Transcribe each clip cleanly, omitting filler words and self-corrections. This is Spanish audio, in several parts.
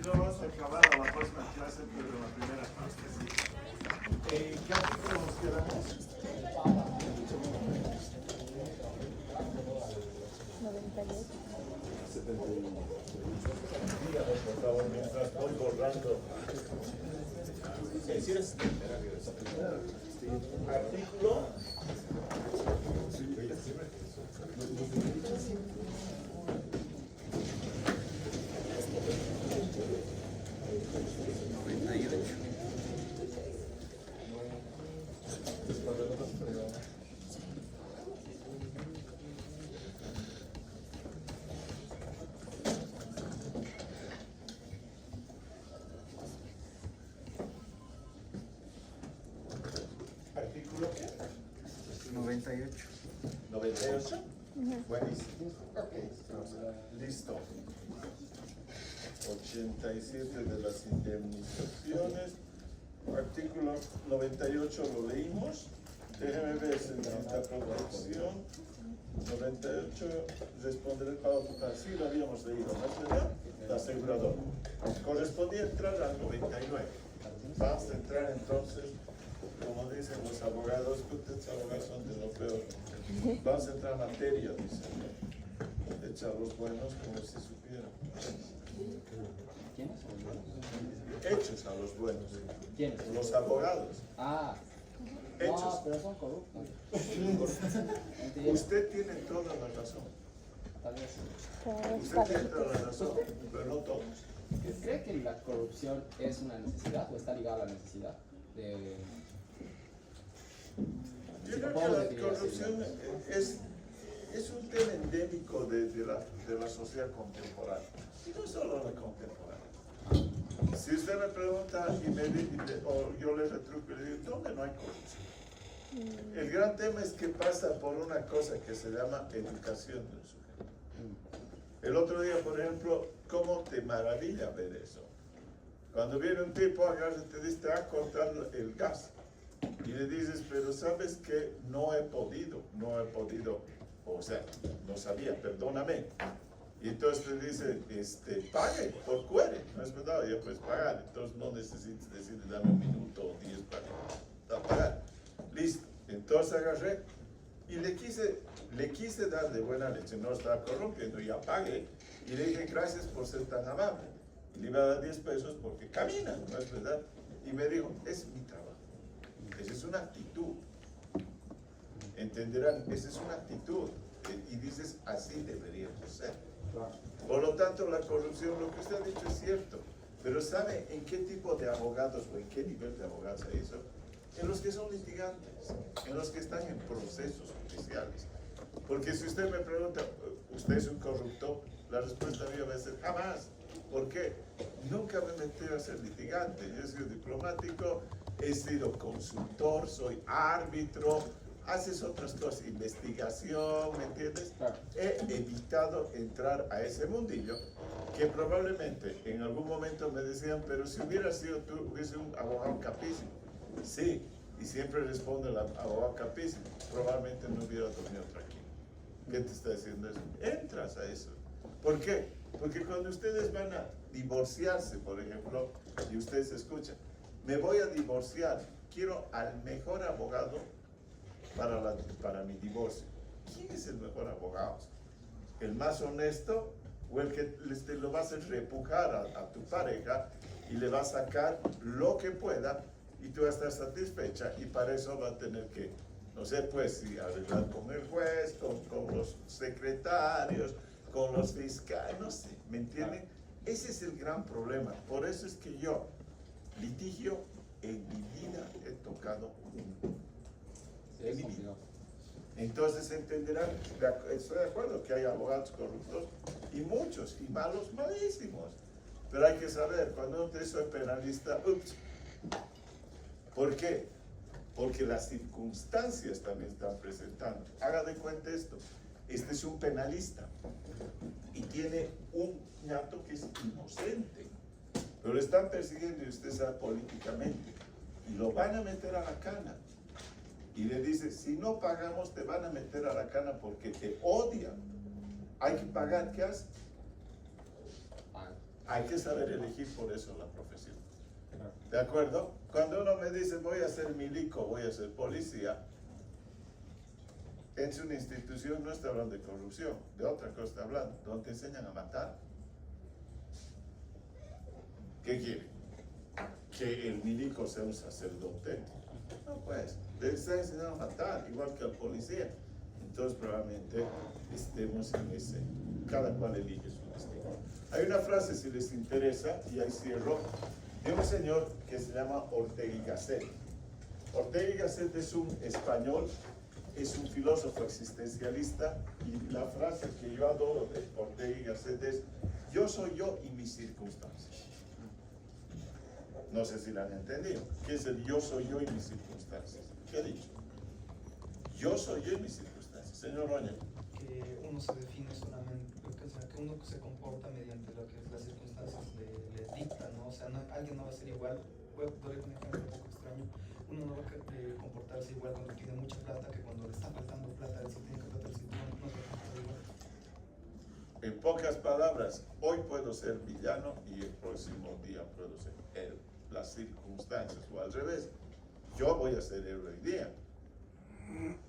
no vamos a acabar a la próxima clase, pero en la primera parte, sí. ¿Qué artículo nos quedamos? 98. 71. Dígame, por favor, mientras voy borrando. Artículo. ¿Artículo qué? 98. 98. Buenísimo. Ok, listo. 87 de las indemnizaciones. Artículo 98 lo leímos. Déjeme ver si necesita protección. 98, responder el pago total. Sí, lo habíamos leído, ¿no es verdad? La aseguradora. Correspondía entrar al 99. Vamos a entrar entonces, como dicen los abogados, que ustedes abogados son de lo peor. Vamos a entrar en materia, dicen. Echa los buenos como si supieran. ¿Quiénes? Hechos a los buenos. ¿Quiénes? Los abogados. Ah, Hechos. no, pero son corruptos. Usted tiene toda la razón. Tal vez. Usted tiene toda la razón, pero no todos. ¿Cree que la corrupción es una necesidad o está ligada a la necesidad de... Yo creo que la corrupción es un tema endémico de la sociedad contemporánea. Y no solo la contemporánea. Si usted me pregunta o yo le retruco y le digo, ¿dónde no hay corrupción? El gran tema es que pasa por una cosa que se llama educación del sujeto. El otro día, por ejemplo, ¿cómo te maravilla ver eso? Cuando viene un tipo, agarra y te dice, te va a cortar el gas. Y le dices, pero sabes que no he podido, o sea, no sabía, perdóname. Y entonces te dice, pague por cuere, ¿no es verdad? Ya puedes pagar, entonces no necesitas decirle, dame un minuto o 10 para pagar. Listo, entonces agarré y le quise dar de buena leche, no estaba corrompiendo, ya pagué. Y le dije, gracias por ser tan amable. Y le iba a dar 10 pesos porque camina, ¿no es verdad? Y me dijo, es mi trabajo. Esa es una actitud. Entenderán, esa es una actitud. Y dices, así deberíamos ser. Por lo tanto, la corrupción, lo que usted ha dicho es cierto. Pero ¿sabe en qué tipo de abogados o en qué nivel de abogados se hizo? En los que son litigantes, en los que están en procesos judiciales. Porque si usted me pregunta, ¿usted es un corrupto? La respuesta mía va a ser, jamás. ¿Por qué? Nunca me metí a ser litigante. Yo he sido diplomático, he sido consultor, soy árbitro, haces otras cosas, investigación, ¿me entiendes? Claro. He evitado entrar a ese mundillo que probablemente en algún momento me decían, pero si hubiera sido tú, hubiese un abogado capísimo. Sí, y siempre responde el abogado capísimo, probablemente no hubiera dormido tranquilo. ¿Qué te está diciendo eso? Entras a eso. ¿Por qué? Porque cuando ustedes van a divorciarse, por ejemplo, y ustedes escuchan, me voy a divorciar, quiero al mejor abogado para mi divorcio. ¿Quién es el mejor abogado? ¿El más honesto o el que lo va a hacer repujar a tu pareja y le va a sacar lo que pueda y tú vas a estar satisfecha y para eso va a tener que, no sé, pues, sí, arreglar con el juez, con los secretarios, con los fiscales, no sé, ¿me entienden? Ese es el gran problema. Por eso es que yo, litigio, en mi vida he tocado uno. En mi vida. Entonces entenderán, estoy de acuerdo que hay abogados corruptos y muchos, y malos, malísimos. Pero hay que saber, cuando usted soy penalista, ups. ¿Por qué? Porque las circunstancias también están presentando. Haga de cuenta esto. Este es un penalista y tiene un ñato que es inocente, pero lo están persiguiendo y usted sabe políticamente y lo van a meter a la cana y le dice, si no pagamos te van a meter a la cana porque te odian, hay que pagar, ¿qué hace? Hay que saber elegir por eso la profesión. Claro. ¿De acuerdo? Cuando uno me dice voy a ser milico, voy a ser policía, en su institución no está hablando de corrupción, de otra cosa está hablando, donde te enseñan a matar. ¿Qué quiere? ¿Que el milico sea un sacerdote? No, pues, le está enseñando a matar, igual que al policía. Entonces probablemente estemos en ese, cada cual elige su destino. Hay una frase, si les interesa, y ahí cierro, de un señor que se llama Ortega y Gasset. Ortega y Gasset es un español, es un filósofo existencialista, y la frase que yo adoro de Ortega y Gasset es: yo soy yo y mis circunstancias. No sé si la han entendido. ¿Qué es el yo soy yo y mis circunstancias? ¿Qué he dicho? Yo soy yo y mis circunstancias. Señor Roña. Que uno se define solamente, o sea, que uno se comporta mediante lo que las circunstancias le dictan, ¿no? O sea, alguien no va a ser igual. Voy a poner un ejemplo un poco extraño. Uno no va a comportarse igual cuando tiene mucha plata que cuando le está faltando plata, él se tiene que apretar el cinturón, no se va a comportar igual. En pocas palabras, hoy puedo ser villano y el próximo día puedo ser héroe. Las circunstancias, o al revés, yo voy a ser héroe hoy día,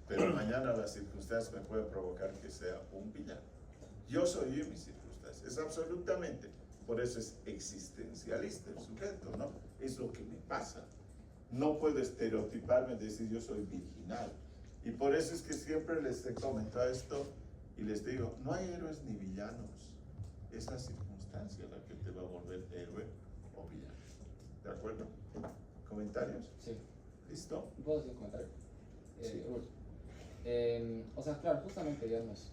pero mañana las circunstancias me pueden provocar que sea un villano. Yo soy yo y mis circunstancias, es absolutamente, por eso es existencialista el sujeto, ¿no? Es lo que me pasa. No puedo estereotiparme y decir yo soy virginal. Y por eso es que siempre les he comentado esto y les digo, no hay héroes ni villanos, es la circunstancia la que te va a volver héroe o villano. ¿De acuerdo? ¿Comentarios? Sí. ¿Listo? ¿Puedo decir un comentario? Sí. O sea, claro, justamente, digamos,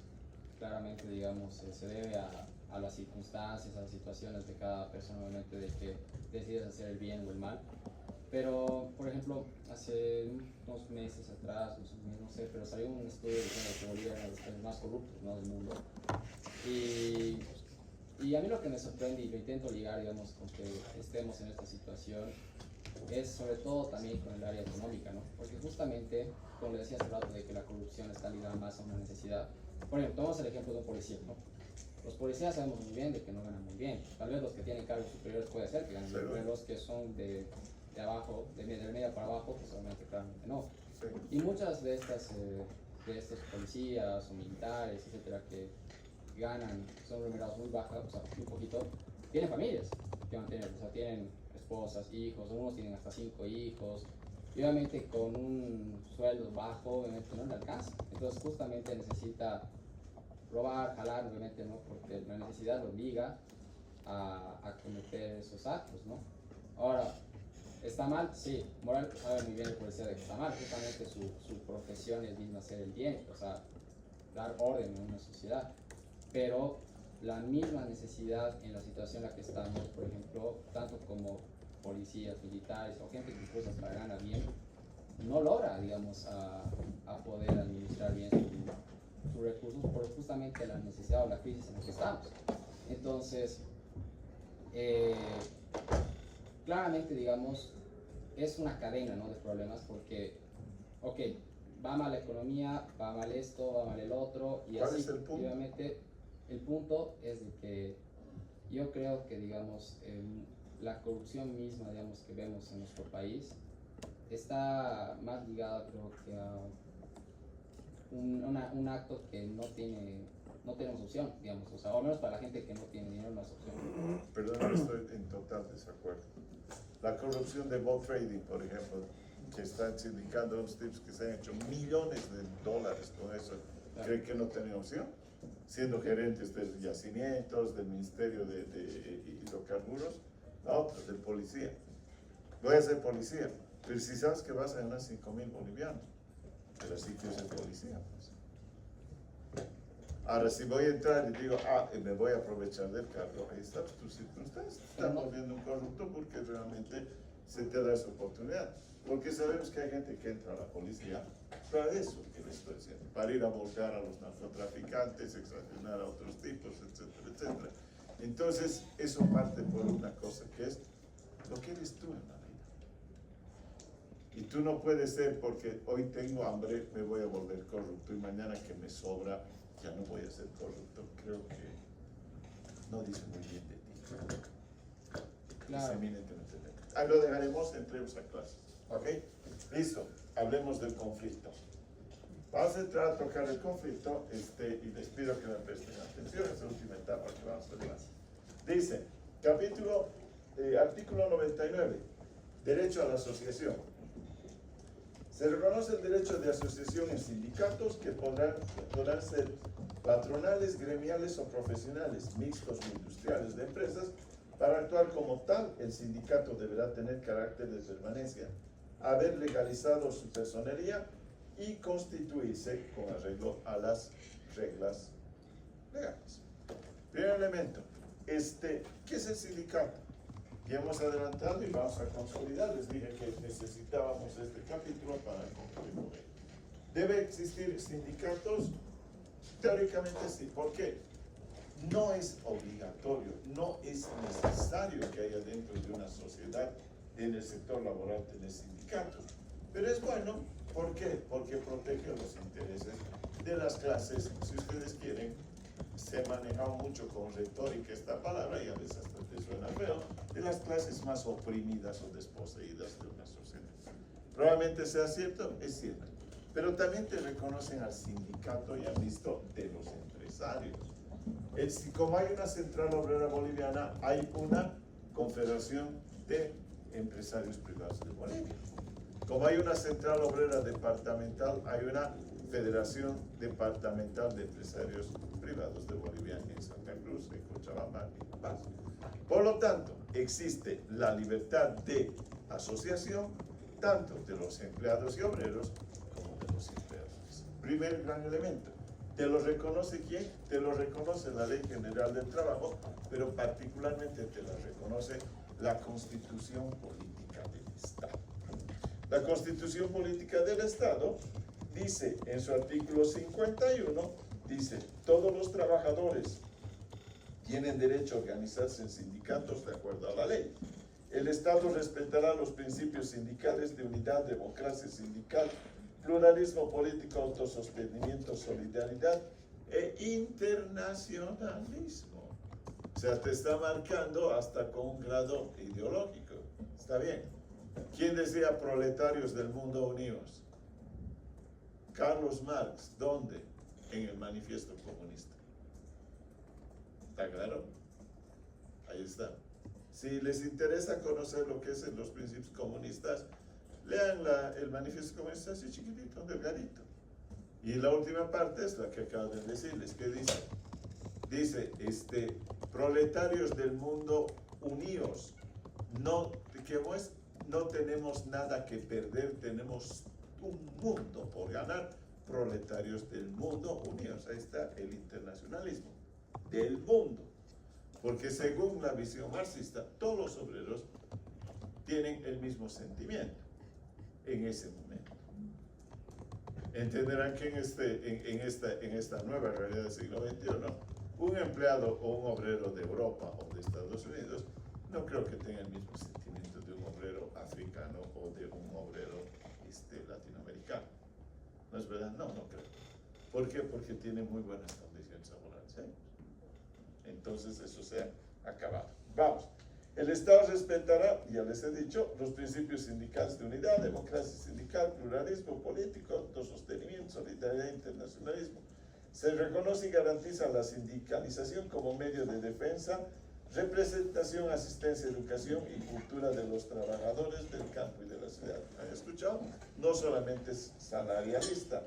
claramente, digamos, se debe a las circunstancias, a las situaciones de cada persona, obviamente, de que decides hacer el bien o el mal. Pero, por ejemplo, hace unos meses atrás, no sé, pero salió un estudio diciendo que Bolivia era uno de los países más corruptos, ¿no?, del mundo. Y a mí lo que me sorprende, y lo intento ligar, digamos, con que estemos en esta situación, es sobre todo también con el área económica, ¿no? Porque justamente, como le decía hace rato, de que la corrupción está ligada más a una necesidad. Por ejemplo, tomamos el ejemplo de un policía, ¿no? Los policías sabemos muy bien de que no ganan muy bien. Tal vez los que tienen cargos superiores puede ser que ganen bien, pero los que son de abajo, de media para abajo, pues obviamente claramente no. Sí. Y muchas de estos policías o militares, etcétera, que ganan, son remunerados muy bajas, o sea, muy poquito, tienen familias que mantener, o sea, tienen esposas, hijos, algunos tienen hasta 5 hijos, y obviamente con un sueldo bajo, obviamente no le alcanza. Entonces justamente necesita robar, jalar, obviamente, ¿no? Porque la necesidad lo obliga a cometer esos actos, ¿no? Ahora, ¿está mal? Sí, Moral sabe muy bien el policía de que está mal, justamente su profesión es misma hacer el bien, o sea, dar orden en una sociedad, pero la misma necesidad en la situación en la que estamos, por ejemplo, tanto como policías, militares o gente que incluso hasta gana bien, no logra, digamos, a poder administrar bien sus recursos por justamente la necesidad o la crisis en la que estamos. Entonces, claramente, digamos, es una cadena, ¿no?, de problemas porque, ok, va mal la economía, va mal esto, va mal el otro, y ¿Cuál así, es el punto? obviamente, el punto es de que yo creo que, digamos, la corrupción misma, digamos, que vemos en nuestro país está más ligada, creo que a un acto que no tenemos opción, digamos, o sea, o al menos para la gente que no tiene dinero no es opción. Perdón, estoy en total desacuerdo. La corrupción de bot trading, por ejemplo, que están sindicando unos tipos que se han hecho millones de dólares con eso, Claro. ¿creen que no tienen opción? Siendo gerentes de yacimientos, del Ministerio de Hidrocarburos, la otra, del policía. Voy a ser policía, pero si sabes que vas a ganar 5.000 bolivianos, pero sí quiero ser policía, pues. Ahora, si voy a entrar y digo, me voy a aprovechar del cargo, ahí está tu circunstancia. Te estás volviendo un corrupto porque realmente se te da esa oportunidad. Porque sabemos que hay gente que entra a la policía para eso que le estoy diciendo, para ir a volcar a los narcotraficantes, extorsionar a otros tipos, etcétera, etcétera. Entonces, eso parte por una cosa que es lo que eres tú en la vida. Y tú no puedes ser porque hoy tengo hambre, me voy a volver corrupto y mañana que me sobra, ya no voy a ser corrupto. Creo que no dice muy bien de ti. Claro. eminentemente técnicos. Ahí lo dejaremos, entremos a clases. ¿Ok? Listo, hablemos del conflicto. Vamos a entrar a tocar el conflicto y les pido que me presten atención en esta última etapa que vamos a ver. Dice, artículo 99, derecho a la asociación. Se reconoce el derecho de asociación en sindicatos que podrán ser patronales, gremiales o profesionales, mixtos o industriales de empresas. Para actuar como tal, el sindicato deberá tener carácter de permanencia, haber legalizado su personería y constituirse con arreglo a las reglas legales. Primer elemento, ¿qué es el sindicato? Ya hemos adelantado y vamos a consolidar. Les dije que necesitábamos este capítulo para concluir con él. ¿Debe existir sindicatos? Teóricamente sí. ¿Por qué? No es obligatorio, no es necesario que haya dentro de una sociedad, en el sector laboral, tener sindicatos. Pero es bueno, ¿por qué? Porque protege los intereses de las clases, si ustedes quieren. Se ha manejado mucho con retórica esta palabra y a veces hasta te suena feo, de las clases más oprimidas o desposeídas de una sociedad. Probablemente sea cierto, es cierto. Pero también te reconocen al sindicato, y han visto, de los empresarios. Como hay una central obrera boliviana, hay una confederación de empresarios privados de Bolivia. Como hay una central obrera departamental, hay una Federación Departamental de Empresarios Privados de Bolivia en Santa Cruz, en Cochabamba y Paz. Por lo tanto, existe la libertad de asociación tanto de los empleados y obreros como de los empleadores. Primer gran elemento. ¿Te lo reconoce quién? Te lo reconoce la Ley General del Trabajo, pero particularmente te la reconoce la Constitución Política del Estado. La Constitución Política del Estado dice en su artículo 51, dice, todos los trabajadores tienen derecho a organizarse en sindicatos de acuerdo a la ley. El Estado respetará los principios sindicales de unidad, democracia sindical, pluralismo político, autosostenimiento, solidaridad e internacionalismo. O sea, te está marcando hasta con un grado ideológico. ¿Está bien? ¿Quién decía proletarios del mundo unidos? Carlos Marx. ¿Dónde? En el Manifiesto Comunista. ¿Está claro? Ahí está. Si les interesa conocer lo que es los principios comunistas, lean el Manifiesto Comunista, así chiquitito, delgadito. Y la última parte es la que acabo de decirles. ¿Qué dice? Dice, proletarios del mundo unidos. No tenemos nada que perder, tenemos un mundo por ganar. Proletarios del mundo unidos. Ahí está el internacionalismo del mundo. Porque según la visión marxista, todos los obreros tienen el mismo sentimiento en ese momento. Entenderán que en esta nueva realidad del siglo XXI, un empleado o un obrero de Europa o de Estados Unidos no creo que tenga el mismo sentimiento de un obrero africano o de un obrero latinoamericano. ¿No es verdad? No creo. ¿Por qué? Porque tiene muy buenas condiciones laborales. Entonces eso se ha acabado. Vamos. El Estado respetará, ya les he dicho, los principios sindicales de unidad, democracia sindical, pluralismo político, autosostenimiento, solidaridad e internacionalismo. Se reconoce y garantiza la sindicalización como medio de defensa, representación, asistencia, educación y cultura de los trabajadores del campo y de la ciudad. ¿Han escuchado? No solamente es salarialista.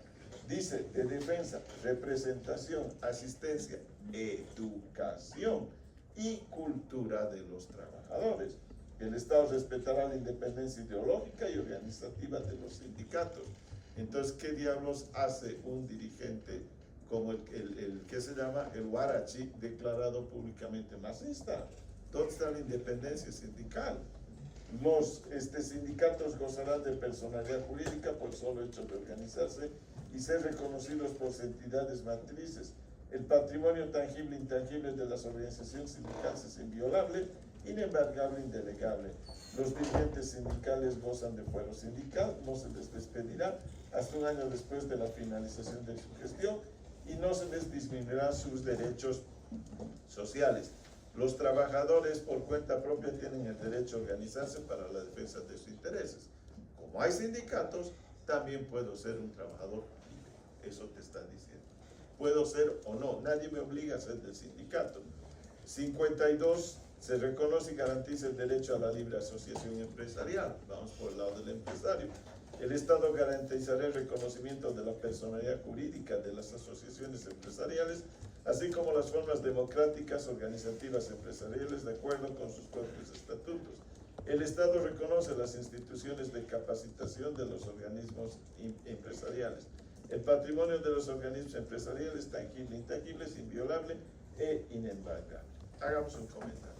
Dice de defensa, representación, asistencia, educación y cultura de los trabajadores. El Estado respetará la independencia ideológica y organizativa de los sindicatos. Entonces, ¿qué diablos hace un dirigente como el que se llama el Huarachi, declarado públicamente marxista? ¿Dónde está la independencia sindical? Los sindicatos gozarán de personalidad jurídica por el solo hecho de organizarse y ser reconocidos por sus entidades matrices. El patrimonio tangible e intangible de las organizaciones sindicales es inviolable, inembargable e indelegable. Los dirigentes sindicales gozan de fuero sindical, no se les despedirá hasta un año después de la finalización de su gestión y no se les disminuirán sus derechos sociales. Los trabajadores por cuenta propia tienen el derecho a organizarse para la defensa de sus intereses. Como hay sindicatos, también puedo ser un trabajador libre. Eso te están diciendo. Puedo ser o no, nadie me obliga a ser del sindicato. 52. Se reconoce y garantiza el derecho a la libre asociación empresarial. Vamos por el lado del empresario. El Estado garantizará el reconocimiento de la personalidad jurídica de las asociaciones empresariales, así como las formas democráticas organizativas empresariales de acuerdo con sus propios estatutos. El Estado reconoce las instituciones de capacitación de los organismos empresariales. El patrimonio de los organismos empresariales, tangible e intangible, es inviolable e inembargable. Hagamos un comentario.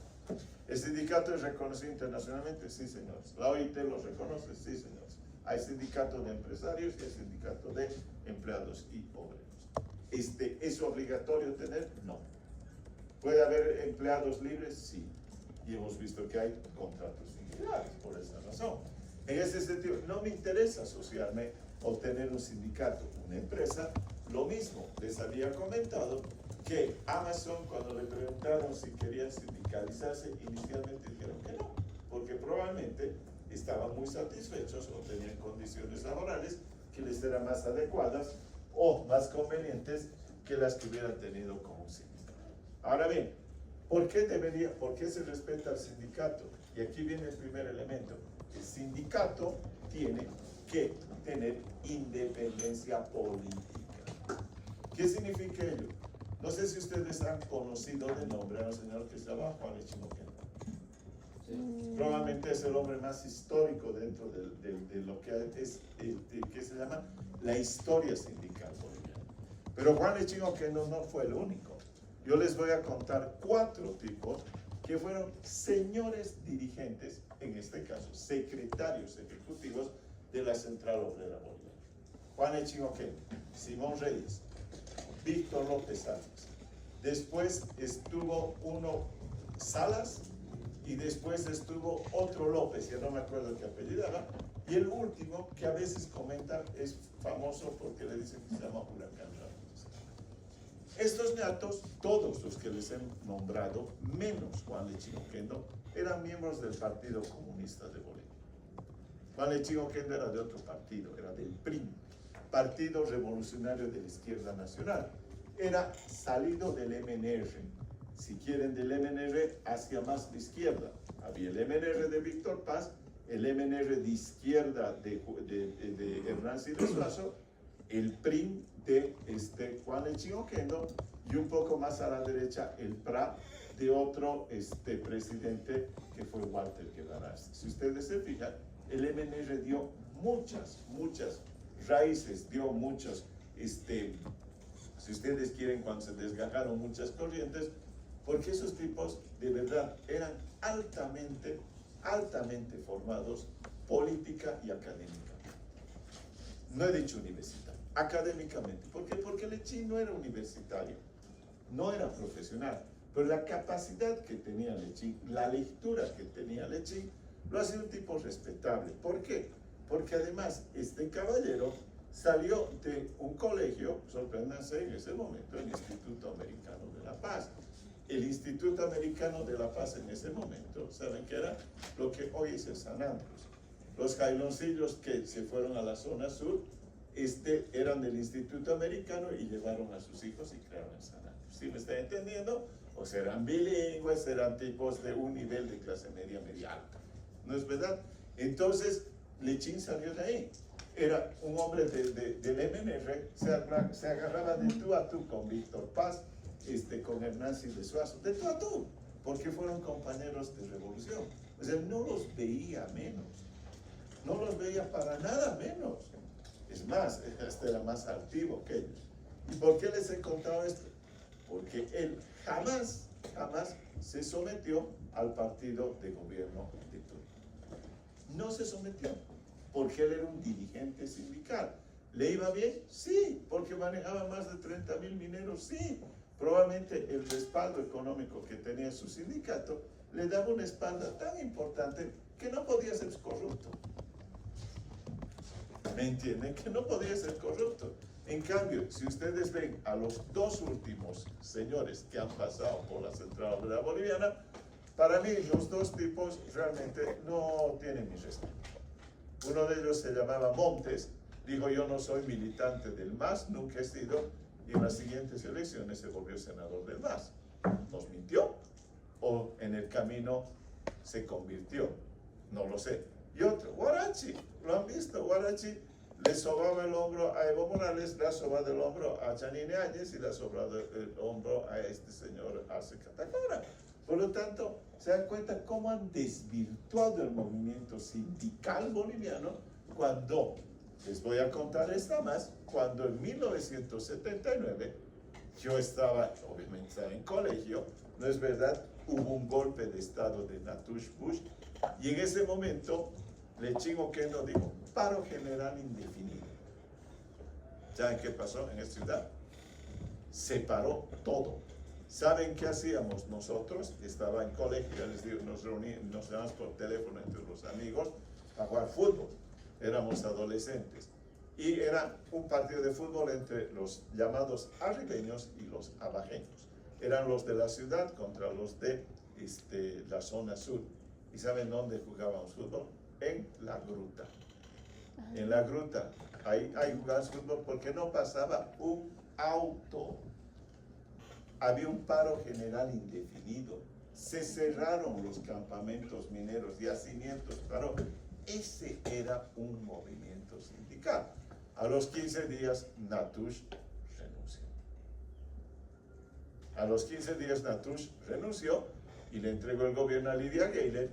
¿El sindicato es reconocido internacionalmente? Sí, señores. ¿La OIT lo reconoce? Sí, señores. Hay sindicatos de empresarios y hay sindicatos de empleados y obreros. ¿Es obligatorio tener? No. ¿Puede haber empleados libres? Sí. Y hemos visto que hay contratos individuales por esa razón. En ese sentido, no me interesa asociarme o tener un sindicato, una empresa. Lo mismo, les había comentado que Amazon, cuando le preguntaron si querían sindicalizarse, inicialmente dijeron que no, porque probablemente estaban muy satisfechos o tenían condiciones laborales que les eran más adecuadas o más convenientes que las que hubieran tenido como sindicato. Ahora bien, ¿por qué se respeta al sindicato? Y aquí viene el primer elemento. El sindicato tiene que tener independencia política. ¿Qué significa ello? No sé si ustedes han conocido de nombre a un señor que se llama Juan Echinoquendo. Sí. Probablemente es el hombre más histórico dentro de lo que es, que se llama la historia sindical boliviana. Pero Juan Echinoquendo no fue el único. Yo les voy a contar 4 tipos que fueron señores dirigentes, en este caso secretarios ejecutivos de la Central Obrera Boliviana. Juan Echinoquendo, Simón Reyes, Víctor López Salas. Después estuvo uno Salas y después estuvo otro López, ya no me acuerdo qué apellidaba. Y el último, que a veces comentan, es famoso porque le dicen que se llama Huracán Ramírez. Estos ñatos, todos los que les he nombrado, menos Juan Echinoquendo, eran miembros del Partido Comunista de Bolivia. Juan Echinoquendo era de otro partido, era del PRIM, Partido Revolucionario de la Izquierda Nacional. Era salido del MNR, si quieren del MNR hacia más de izquierda. Había el MNR de Víctor Paz, el MNR de izquierda de Hernán Siles Suazo, el PRIM de Juan Echinoquendo y un poco más a la derecha el PRA de otro presidente que fue Walter Guevara. Si ustedes se fijan, el MNR dio muchas raíces, dio muchos, si ustedes quieren, cuando se desgajaron muchas corrientes, porque esos tipos de verdad eran altamente formados política y académicamente. No he dicho universitario, académicamente. ¿Por qué? Porque Lechín no era universitario, no era profesional, pero la capacidad que tenía Lechín, la lectura que tenía Lechín, lo hacía un tipo respetable. ¿Por qué? Porque además este caballero salió de un colegio, sorpréndanse, en ese momento, el Instituto Americano de la Paz. El Instituto Americano de la Paz en ese momento, ¿saben qué era? Lo que hoy es el San Andrés. Los jailoncillos que se fueron a la zona sur, eran del Instituto Americano y llevaron a sus hijos y crearon el San Andrés. ¿Sí me está entendiendo? O sea, eran bilingües, eran tipos de un nivel de clase media alta. ¿No es verdad? Entonces, Lechín salió de ahí. Era un hombre del MNR, se agarraba de tú a tú con Víctor Paz, con Hernán Siles Suazo, de tú a tú, porque fueron compañeros de revolución. O sea, no los veía menos, no los veía para nada menos. Es más, era más altivo que ellos. ¿Y por qué les he contado esto? Porque él jamás se sometió al partido de gobierno de Turquía. No se sometió, porque él era un dirigente sindical. ¿Le iba bien? Sí, porque manejaba más de 30,000 mineros, sí. Probablemente el respaldo económico que tenía su sindicato le daba una espalda tan importante que no podía ser corrupto. ¿Me entienden? Que no podía ser corrupto. En cambio, si ustedes ven a los dos últimos señores que han pasado por la Central Obrera Boliviana, para mí los dos tipos realmente no tienen mi respeto. Uno de ellos se llamaba Montes, dijo yo no soy militante del MAS, nunca he sido, y en las siguientes elecciones se volvió senador del MAS. ¿Nos mintió? ¿O en el camino se convirtió? No lo sé. Y otro, Guarachi, ¿lo han visto? Guarachi le sobaba el hombro a Evo Morales, le ha sobado el hombro a Janine Áñez y le ha sobrado el hombro a este señor Arce Catacora. Por lo tanto, se dan cuenta cómo han desvirtuado el movimiento sindical boliviano cuando, les voy a contar esta más, cuando en 1979 yo estaba, obviamente estaba en colegio, no es verdad, hubo un golpe de estado de Natush Bush y en ese momento Lechín Oquendo dijo, paro general indefinido. ¿Saben qué pasó en esta ciudad? Se paró todo. ¿Saben qué hacíamos nosotros? Estaba en colegio, ya les digo, nos llamamos por teléfono entre los amigos a jugar fútbol. Éramos adolescentes. Y era un partido de fútbol entre los llamados arribeños y los abajeños. Eran los de la ciudad contra los de la zona sur. ¿Y saben dónde jugábamos fútbol? En la gruta. En la gruta. Ahí jugábamos fútbol porque no pasaba un auto. Había un paro general indefinido. Se cerraron los campamentos mineros, yacimientos, paró. Ese era un movimiento sindical. A los 15 días, Natush renunció. A los 15 días, Natush renunció y le entregó el gobierno a Lidia Gayler.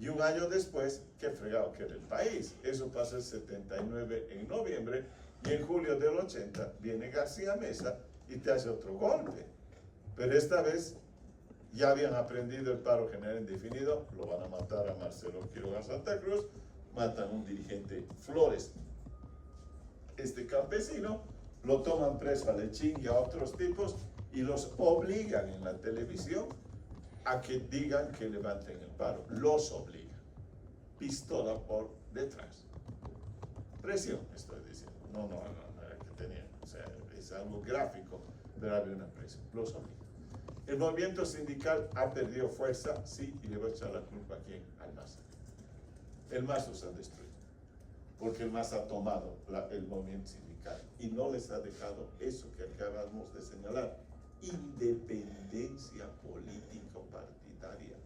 Y un año después, qué fregado que era el país. Eso pasa el 79 en noviembre. Y en julio del 80 viene García Mesa y te hace otro golpe. Pero esta vez ya habían aprendido el paro general indefinido, lo van a matar a Marcelo Quiroga Santa Cruz, matan a un dirigente Flores, este campesino, lo toman preso a Lechín y a otros tipos y los obligan en la televisión a que digan que levanten el paro, los obligan, pistola por detrás, presión estoy diciendo, no era que tenían, o sea, es algo gráfico, pero había una presión, los obligan. El movimiento sindical ha perdido fuerza, sí, y le voy a echar la culpa a quién, al MAS. El MAS los ha destruido, porque el MAS ha tomado el movimiento sindical y no les ha dejado eso que acabamos de señalar, independencia político-partidaria.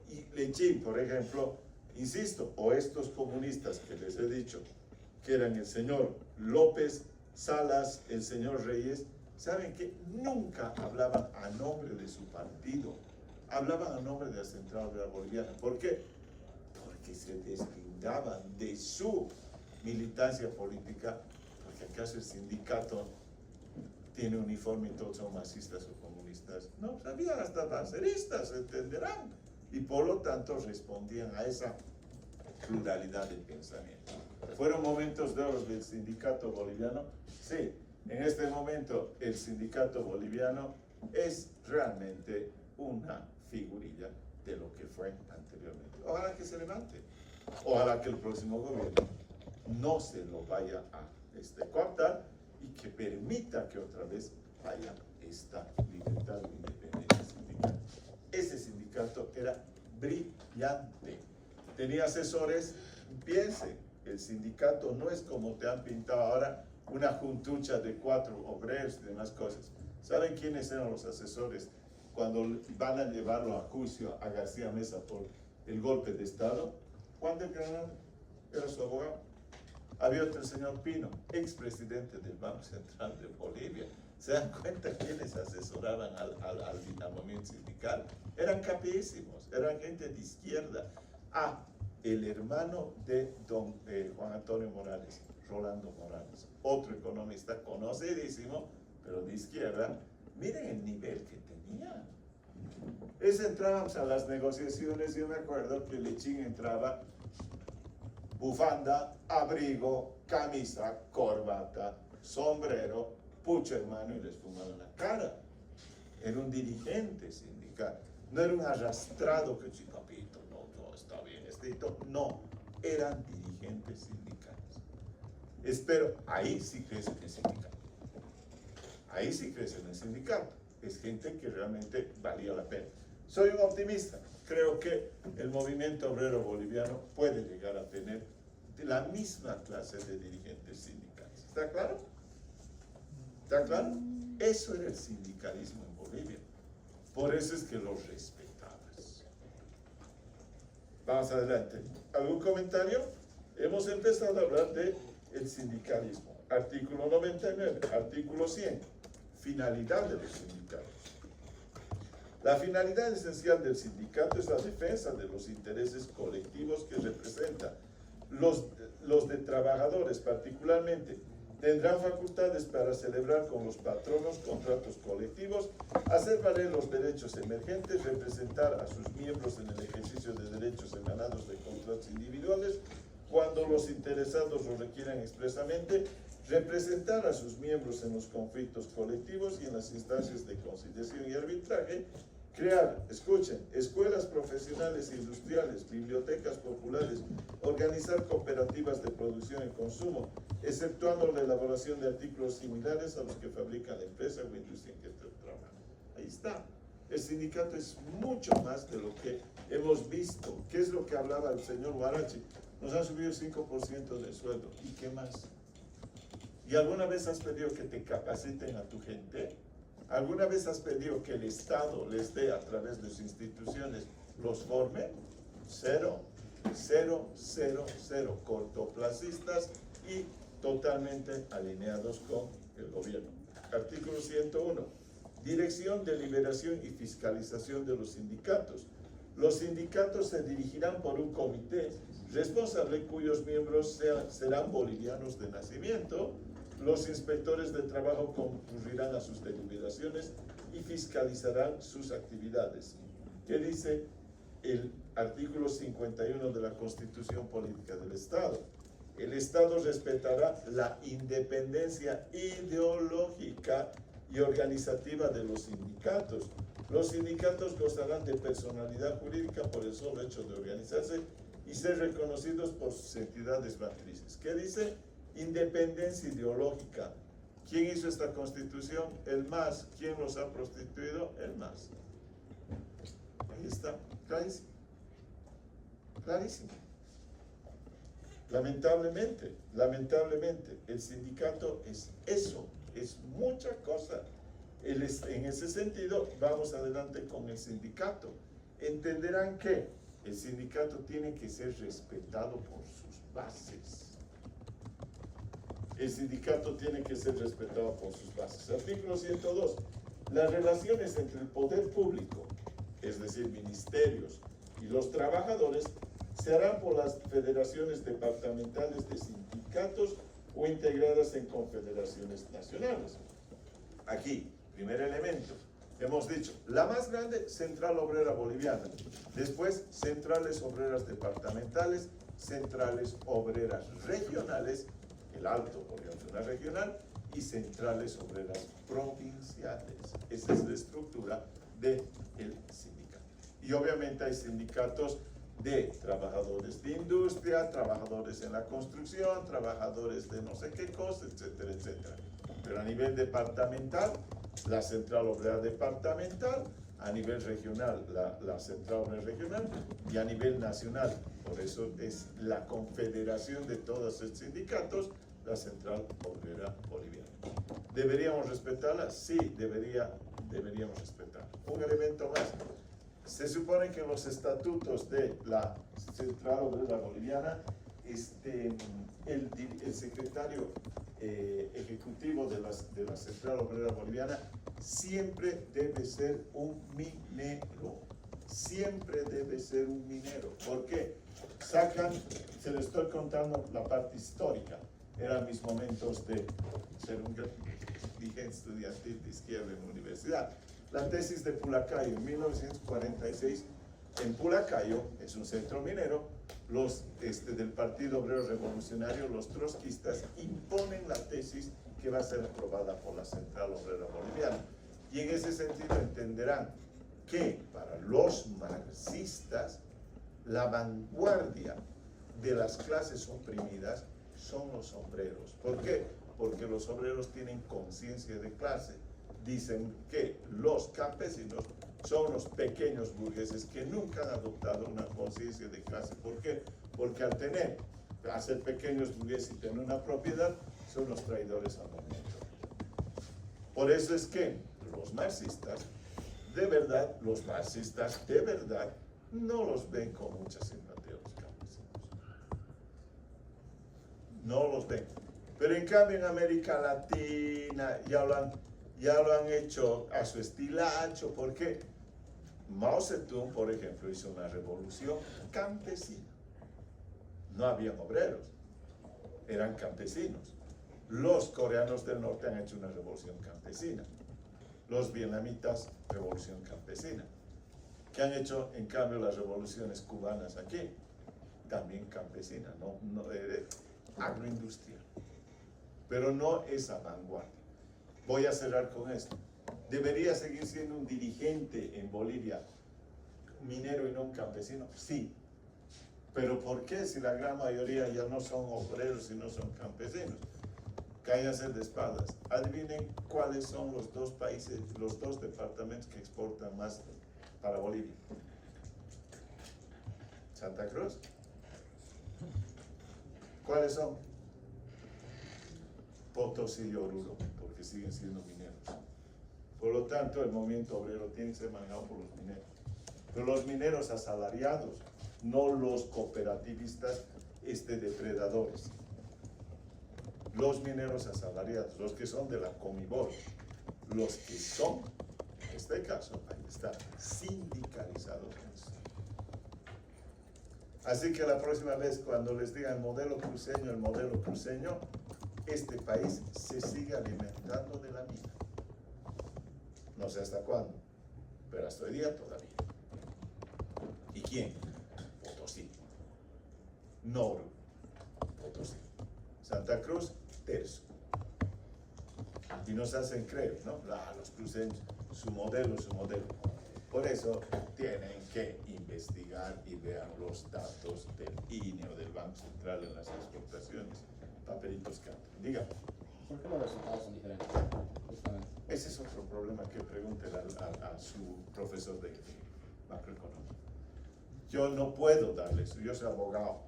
Y Lechín, por ejemplo, insisto, o estos comunistas que les he dicho, que eran el señor López, Salas, el señor Reyes, saben que nunca hablaban a nombre de su partido, hablaban a nombre de la Central Obrera Boliviana. ¿Por qué? Porque se deslindaban de su militancia política, porque acaso el sindicato tiene uniforme y todos son marxistas o comunistas. No, había hasta banceristas, entenderán, y por lo tanto respondían a esa pluralidad de pensamiento. ¿Fueron momentos de oro del sindicato boliviano? Sí. En este momento el sindicato boliviano es realmente una figurilla de lo que fue anteriormente. Ojalá que se levante, ojalá que el próximo gobierno no se lo vaya a cooptar y que permita que otra vez haya esta libertad e independencia sindical. Ese sindicato era brillante, tenía asesores. Piensen, el sindicato no es como te han pintado ahora, una juntucha de 4 obreros y demás cosas. ¿Saben quiénes eran los asesores cuando van a llevarlo a juicio a García Mesa por el golpe de Estado? Juan del Granado era su abogado. Había otro señor Pino, expresidente del Banco Central de Bolivia. ¿Se dan cuenta quiénes asesoraban al movimiento sindical? Eran capísimos, eran gente de izquierda. El hermano de don Juan Antonio Morales, Rolando Morales, otro economista conocidísimo, pero de izquierda. Miren el nivel que tenía. Entrábamos a las negociaciones, yo me acuerdo que Lechín entraba bufanda, abrigo, camisa, corbata, sombrero, pucho en mano y les fumaban la cara. Era un dirigente sindical, no era un arrastrado que sí, papito, no está bien, no, eran dirigentes sindicales. Espero, ahí sí que es el sindicato. ahí sí crece en el sindicato. Es gente que realmente valía la pena. Soy un optimista. Creo que el movimiento obrero boliviano puede llegar a tener la misma clase de dirigentes sindicales. ¿Está claro? ¿Está claro? Eso era el sindicalismo en Bolivia. Por eso es que lo respetabas. Vamos adelante. ¿Algún comentario? Hemos empezado a hablar de el sindicalismo. Artículo 99, artículo 100. Finalidad de los sindicatos. La finalidad esencial del sindicato es la defensa de los intereses colectivos que representa. Los de trabajadores particularmente tendrán facultades para celebrar con los patronos contratos colectivos, hacer valer los derechos emergentes, representar a sus miembros en el ejercicio de derechos emanados de contratos individuales, cuando los interesados lo requieran expresamente, representar a sus miembros en los conflictos colectivos y en las instancias de conciliación y arbitraje, crear, escuchen, escuelas profesionales e industriales, bibliotecas populares, organizar cooperativas de producción y consumo, exceptuando la elaboración de artículos similares a los que fabrica la empresa o industria en que trabaja. Ahí está. El sindicato es mucho más de lo que hemos visto. ¿Qué es lo que hablaba el señor Huarachi? Nos han subido el 5% del sueldo. ¿Y qué más? ¿Y alguna vez has pedido que te capaciten a tu gente? ¿Alguna vez has pedido que el Estado les dé a través de sus instituciones, los forme? Cero, cero, cero, cero. Cortoplacistas y totalmente alineados con el gobierno. Artículo 101. Dirección, deliberación y fiscalización de los sindicatos. Los sindicatos se dirigirán por un comité responsable cuyos miembros serán bolivianos de nacimiento. Los inspectores de trabajo concurrirán a sus deliberaciones y fiscalizarán sus actividades. ¿Qué dice el artículo 51 de la Constitución Política del Estado? El Estado respetará la independencia ideológica y organizativa de los sindicatos. Los sindicatos gozarán de personalidad jurídica por el solo hecho de organizarse y ser reconocidos por sus entidades matrices. ¿Qué dice? Independencia ideológica. ¿Quién hizo esta constitución? El MAS. ¿Quién los ha prostituido? El MAS. Ahí está, clarísimo. Clarísimo. Lamentablemente, el sindicato es eso, es mucha cosa. En ese sentido, vamos adelante con el sindicato. Entenderán que el sindicato tiene que ser respetado por sus bases. El sindicato tiene que ser respetado por sus bases. Artículo 102. Las relaciones entre el poder público, es decir, ministerios, y los trabajadores, se harán por las federaciones departamentales de sindicatos o integradas en confederaciones nacionales. Aquí, primer elemento, hemos dicho, la más grande, Central Obrera Boliviana. Después, centrales obreras departamentales, centrales obreras regionales, el Alto podría ser una regional, y centrales obreras provinciales. Esa es la estructura del sindicato. Y obviamente hay sindicatos de trabajadores de industria, trabajadores en la construcción, trabajadores de no sé qué cosa, etcétera, etcétera. Pero a nivel departamental, la Central Obrera Departamental, a nivel regional, la Central Obrera Regional, y a nivel nacional, por eso es la confederación de todos los sindicatos, la Central Obrera Boliviana. ¿Deberíamos respetarla? Sí, deberíamos respetarla. Un elemento más. Se supone que en los estatutos de la Central Obrera Boliviana, el secretario ejecutivo de la Central Obrera Boliviana siempre debe ser un minero. Siempre debe ser un minero. ¿Por qué? Se les estoy contando la parte histórica. Eran mis momentos de ser un dirigente estudiantil de izquierda en la universidad. La tesis de Pulacayo, en 1946, en Pulacayo, es un centro minero, los del Partido Obrero Revolucionario, los trotskistas, imponen la tesis que va a ser aprobada por la Central Obrera Boliviana. Y en ese sentido entenderán que para los marxistas, la vanguardia de las clases oprimidas son los obreros. ¿Por qué? porque los obreros tienen conciencia de clase. Dicen que los campesinos son los pequeños burgueses que nunca han adoptado una conciencia de clase. ¿Por qué? Porque al ser pequeños burgueses y tener una propiedad, son los traidores al momento. Por eso es que los marxistas, de verdad, no los ven con mucha simpatía los campesinos. No los ven. Pero en cambio en América Latina ya lo han hecho a su estilacho, porque Mao Zedong, por ejemplo, hizo una revolución campesina. No habían obreros, eran campesinos. Los coreanos del norte han hecho una revolución campesina. Los vietnamitas, revolución campesina. ¿Qué han hecho, en cambio, las revoluciones cubanas aquí? También campesina, agroindustrial. Pero no esa vanguardia. Voy a cerrar con esto. ¿Debería seguir siendo un dirigente en Bolivia minero y no un campesino? Sí. Pero ¿por qué si la gran mayoría ya no son obreros y no son campesinos? Cállense de espaldas. Adivinen cuáles son los dos países, los dos departamentos que exportan más para Bolivia. Santa Cruz. ¿Cuáles son? Potosí y Oruro, porque siguen siendo mineros. Por lo tanto, el movimiento obrero tiene que ser manejado por los mineros. Pero los mineros asalariados, no los cooperativistas depredadores. Los mineros asalariados, los que son de la Comibol, los que son, en este caso, ahí está, sindicalizados. Así que la próxima vez cuando les digan el modelo cruceño, este país se sigue alimentando de la mina. No sé hasta cuándo, pero hasta hoy día todavía. ¿Y quién? Potosí. Noru, Potosí. Santa Cruz, tercio. Y nos hacen creer, ¿no? Los cruceños, su modelo. Por eso tienen que investigar y vean los datos del INE o del Banco Central en las exportaciones. Papelitos cantan. Diga. ¿Por qué los resultados son diferentes? Justamente. Ese es otro problema que pregúntele a su profesor de macroeconomía. Yo no puedo darle eso, yo soy abogado.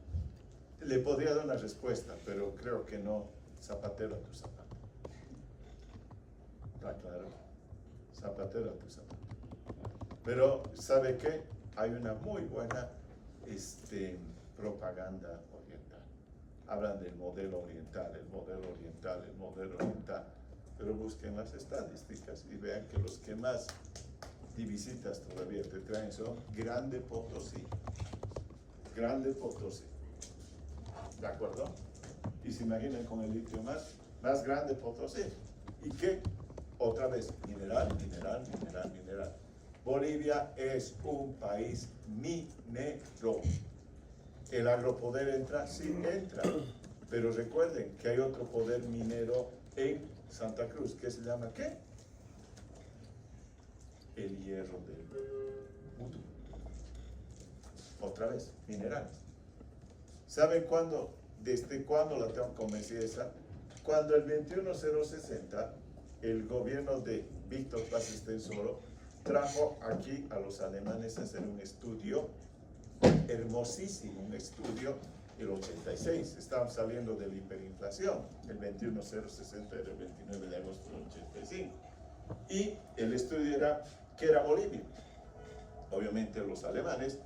Le podría dar una respuesta, pero creo que no. Zapatero a tu zapato. ¿Está claro? Zapatero a tu zapato. Pero, ¿sabe qué? Hay una muy buena propaganda oriental. Hablan del modelo oriental, pero busquen las estadísticas y vean que los que más divisitas todavía te traen son Grande Potosí. ¿De acuerdo? Y se imaginan con el litio más grande Potosí. ¿Y qué? Otra vez, mineral. Bolivia es un país minero. ¿El agropoder entra? Sí, entra. Pero recuerden que hay otro poder minero en Santa Cruz, que se llama ¿qué? El hierro del mundo. Otra vez, minerales. ¿Saben cuándo? ¿Desde cuándo la tengo convencida esa? Cuando el 21060, el gobierno de Víctor Paz Estenssoro trajo aquí a los alemanes a hacer un estudio hermosísimo, un estudio el 86, estaban saliendo de la hiperinflación, el 21060 era el 29 de agosto del 85, y el estudio era, ¿qué era Bolivia? Obviamente los alemanes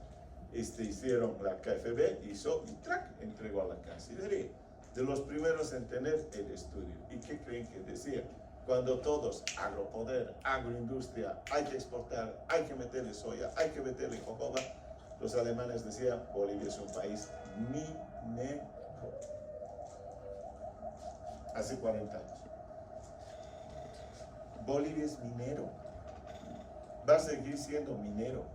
hicieron, la KfW hizo y ¡trac! Entregó a la Cancillería, de los primeros en tener el estudio. ¿Y qué creen que decía? Cuando todos, agropoder, agroindustria, hay que exportar, hay que meterle soya, hay que meterle jojoba, los alemanes decían, Bolivia es un país minero. Hace 40 años. Bolivia es minero. Va a seguir siendo minero.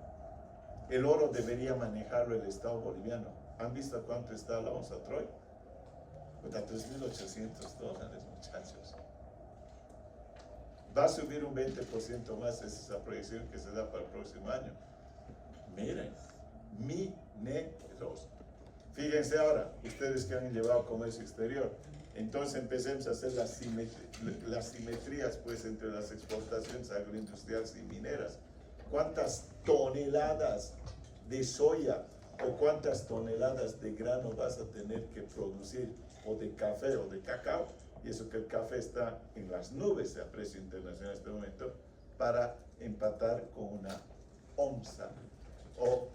El oro debería manejarlo el Estado boliviano. ¿Han visto cuánto está la onza Troy? Pues a $3.800, muchachos. Va a subir un 20% más, esa es la proyección que se da para el próximo año. Miren, mineros. Fíjense ahora, ustedes que han llevado comercio exterior, Entonces empecemos a hacer las simetrías pues, entre las exportaciones agroindustriales y mineras. ¿Cuántas toneladas de soya o cuántas toneladas de grano vas a tener que producir, o de café o de cacao? Y eso que el café está en las nubes a precio internacional en este momento, para empatar con una onza o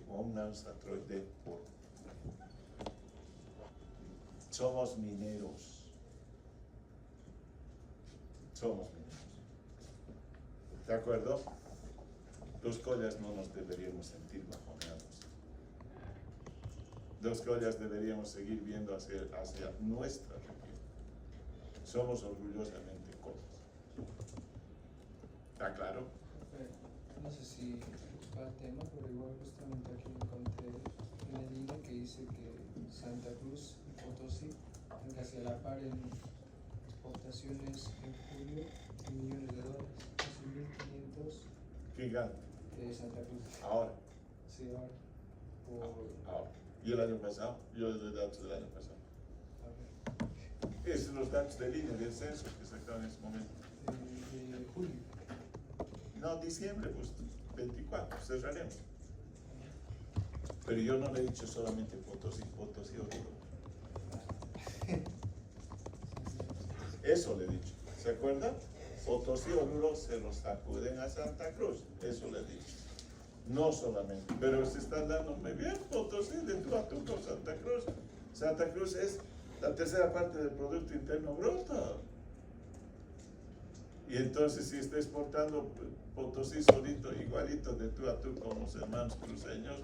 una onza de oro. Somos mineros. Somos mineros. ¿De acuerdo? Los collas no nos deberíamos sentir bajoneados. Los collas deberíamos seguir viendo hacia nuestra región. Somos orgullosamente collas. ¿Está claro? No sé si va el tema, pero igual justamente aquí encontré una línea que dice que Santa Cruz y Potosí están casi a la par en exportaciones en julio de millones de dólares, casi 1.500 Gigante. de Santa Cruz. Ahora. Sí, ahora. Ahora. ¿Y el año pasado? Yo les doy datos del año pasado. A ver, Esos son los datos de línea del censo que sacaron en ese momento. de julio. No, diciembre, pues 24, cerraremos. Pero yo no le he dicho solamente Potosí, Potosí Oruro. Eso le he dicho. ¿Se acuerdan? Potosí Oruro se los sacuden a Santa Cruz. Eso le he dicho. No solamente, pero se están dando muy bien Potosí de tú a tú con Santa Cruz. Santa Cruz es la tercera parte del Producto Interno Bruto. Y entonces si está exportando Potosí solito, igualito de tú a tú con los hermanos cruceños,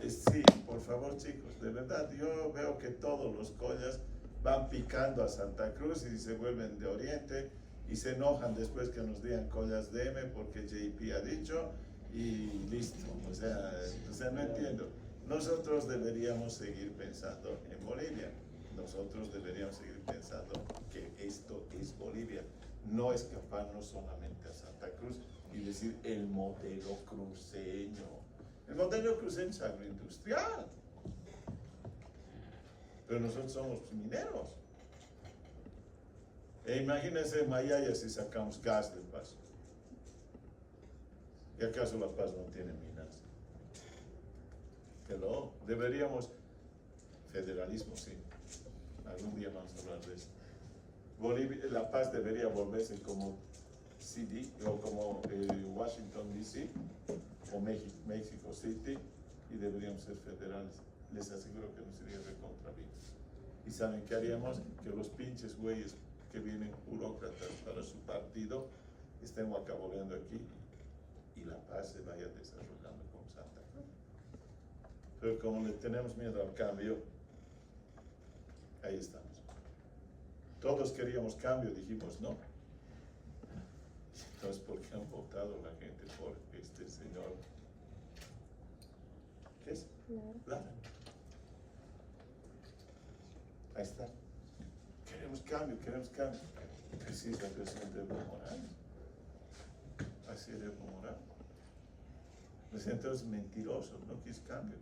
sí, por favor chicos, de verdad, yo veo que todos los collas van picando a Santa Cruz y se vuelven de Oriente y se enojan después que nos digan collas de M porque JP ha dicho y listo. O sea, no entiendo. Nosotros deberíamos seguir pensando en Bolivia. Nosotros deberíamos seguir pensando que esto es Bolivia. No escaparnos solamente a Santa Cruz y decir el modelo cruceño. El modelo cruceño es agroindustrial. Pero nosotros somos mineros. E imagínense Mayaya si sacamos gas del Paso. ¿Y acaso La Paz no tiene minas? Que no, deberíamos, federalismo sí, algún día vamos a hablar de eso. Bolivia, La Paz debería volverse como CD o como Washington DC o México City y deberíamos ser federales. Les aseguro que nos iría recontra bien. ¿Y saben qué haríamos? Que los pinches güeyes que vienen burócratas para su partido estén guacaboleando aquí y La Paz se vaya desarrollando con Santa Cruz. Pero como le tenemos miedo al cambio, ahí estamos. Todos queríamos cambio, dijimos no. Entonces, ¿por qué han votado la gente por este señor? ¿Qué es? Lara. Ahí está. Queremos cambio, queremos cambio. Así es la presidenta Evo Morales. Así es Evo Morales. El presidente es mentiroso, no quiso cambio.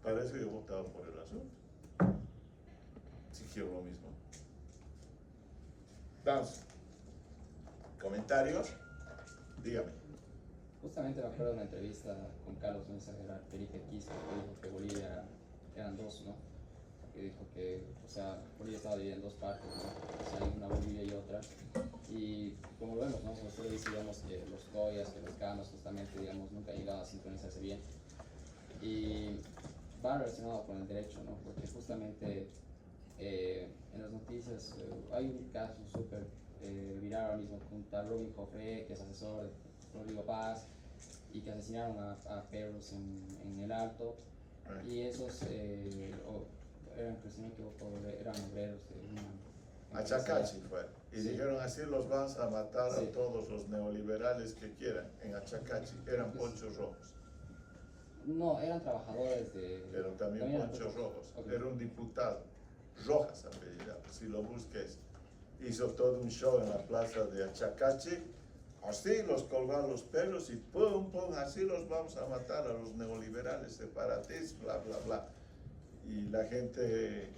Para eso yo he votado por el asunto. Si quiero lo mismo. Vamos. ¿Comentarios? Dígame. Justamente me acuerdo de una entrevista con Carlos Mensajera Perique Quiso, que dijo que Bolivia eran dos, ¿no? Que dijo que, o sea, Bolivia estaba dividida en dos partes, ¿no? O sea, hay una Bolivia y otra. Y como lo vemos, ¿no? Nosotros decíamos que los collas, que los canos, justamente, digamos, nunca han llegado a sincronizarse bien. Y va relacionado con el derecho, ¿no? Porque justamente en las noticias hay un caso súper viral ahora mismo con tal Robin Joffre, que es asesor de Rodrigo Paz, y que asesinaron a perros en el Alto. Y esos eran, si no me equivoco, eran obreros de una... A Chacachi fue. Y Sí. dijeron así los vas a matar Sí. a todos los neoliberales que quieran. En Achacachi eran ponchos rojos. No, eran trabajadores de... Eran también eran ponchos rojos. Ok. Era un diputado. Rojas apellidado, si lo busques. Hizo todo un show en la plaza de Achacachi. Así los colgaron los pelos y pum, pum, así los vamos a matar a los neoliberales separatistas, bla, bla, bla. Y la gente